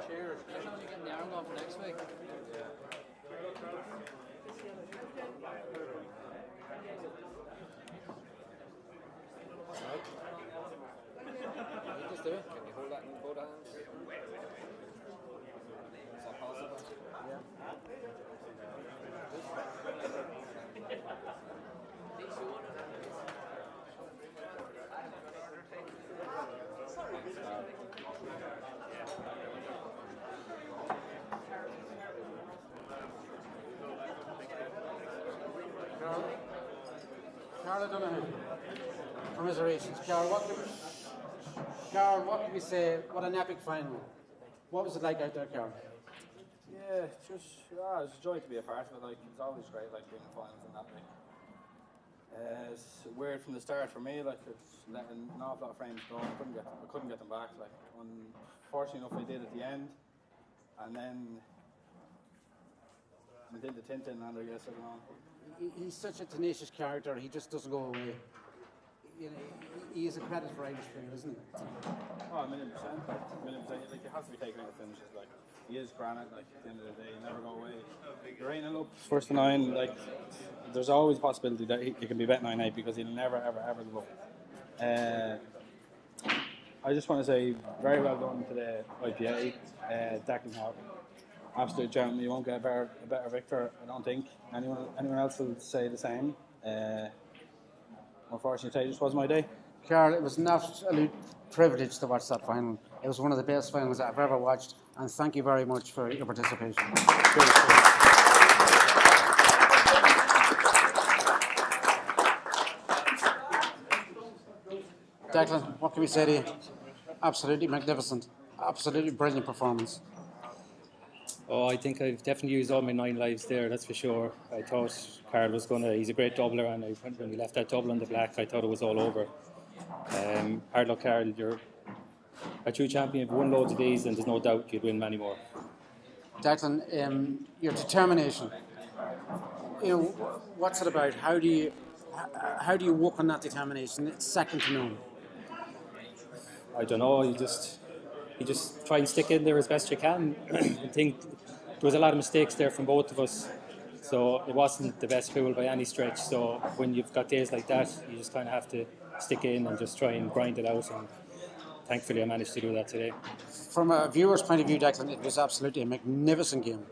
Cheers. You're only getting the arm on for next week. Just do it. Can you hold that in both hands? Is that possible? Karl and Declan. Commiserations. Karl, what can we say? What an epic final. What was it like out there, Karl? Yeah, just it's a joy to be a part of it. Like it's always great, like being in finals and that. Like, it's weird from the start for me. Like it's letting an awful lot of frames go. I couldn't get them back. Like unfortunately enough, I did at the end, and then I did the Tintin, and I guess I don't know. He's such a tenacious character. He just doesn't go away. You know, he is a credit for Irish football, isn't he? Oh, 1,000,000%. 1,000,000%. Like it has to be taken out of finishes. Like he is granite. Like at the end of the day, he never go away. There ain't a first to 9. Like there's always a possibility that he can be bet 9-8 because he'll never ever give up. I just want to say very well done to the IPA, Declan Hough. Absolute gentleman. You won't get a better victor, I don't think. Anyone else will say the same. Unfortunately, this was my day. Karl, it was an absolute privilege to watch that final. It was one of the best finals I've ever watched, and thank you very much for your participation. Declan, what can we say to you? Absolutely magnificent. Absolutely brilliant performance. Oh, I think I've definitely used all my 9 lives there, that's for sure. I thought Karl was he's a great doubler, and when we left that double on the black, I thought it was all over. Hard luck, Karl, you're a true champion. You've won loads of these, and there's no doubt you'd win many more. Declan, your determination, what's it about? How do you work on that determination? It's second to none. I don't know, you just try and stick in there as best you can. I think there was a lot of mistakes there from both of us, so it wasn't the best pool by any stretch. So when you've got days like that, you just kind of have to stick in and just try and grind it out, and thankfully I managed to do that today. From a viewer's point of view, Declan, it was absolutely a magnificent game.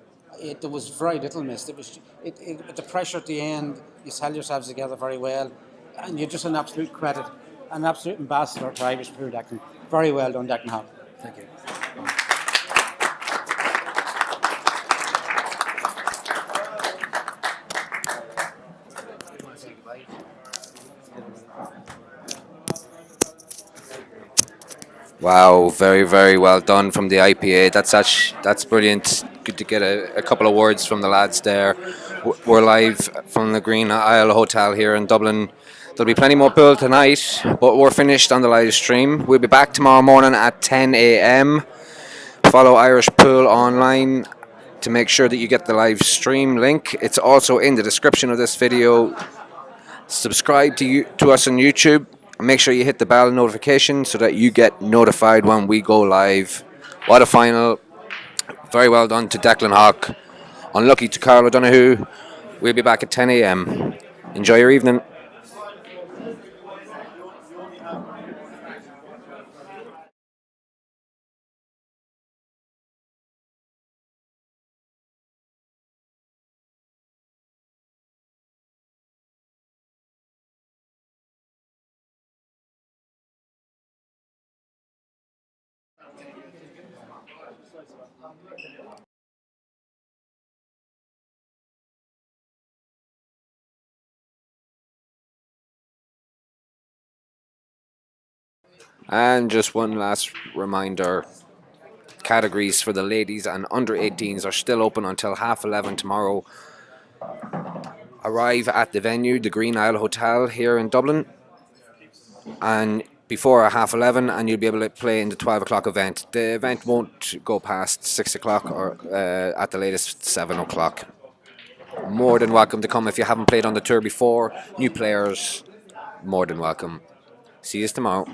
There was very little missed. It was the pressure at the end. You held yourselves together very well, and you're just an absolute credit, an absolute ambassador to Irish food, Declan. Very well done, Declan Hough. Thank you. Wow, very, very well done from the IPA. That's brilliant. Good to get a couple of words from the lads there. We're live from the Green Isle Hotel here in Dublin. There'll be plenty more pool tonight, but we're finished on the live stream. We'll be back tomorrow morning at 10 a.m. Follow Irish Pool online to make sure that you get the live stream link. It's also in the description of this video. Subscribe to us on YouTube. Make sure you hit the bell notification so that you get notified when we go live. What a final. Very well done to Declan Hough. Unlucky to Karl and Declan. We'll be back at 10 a.m. Enjoy your evening. And just one last reminder, categories for the ladies and under 18s are still open until 11:30 tomorrow. Arrive at the venue, the Green Isle Hotel here in Dublin, and before 11:30, and you'll be able to play in the 12 o'clock event. The event won't go past 6 o'clock or at the latest 7 o'clock. More than welcome to come if you haven't played on the tour before. New players, more than welcome. See you tomorrow.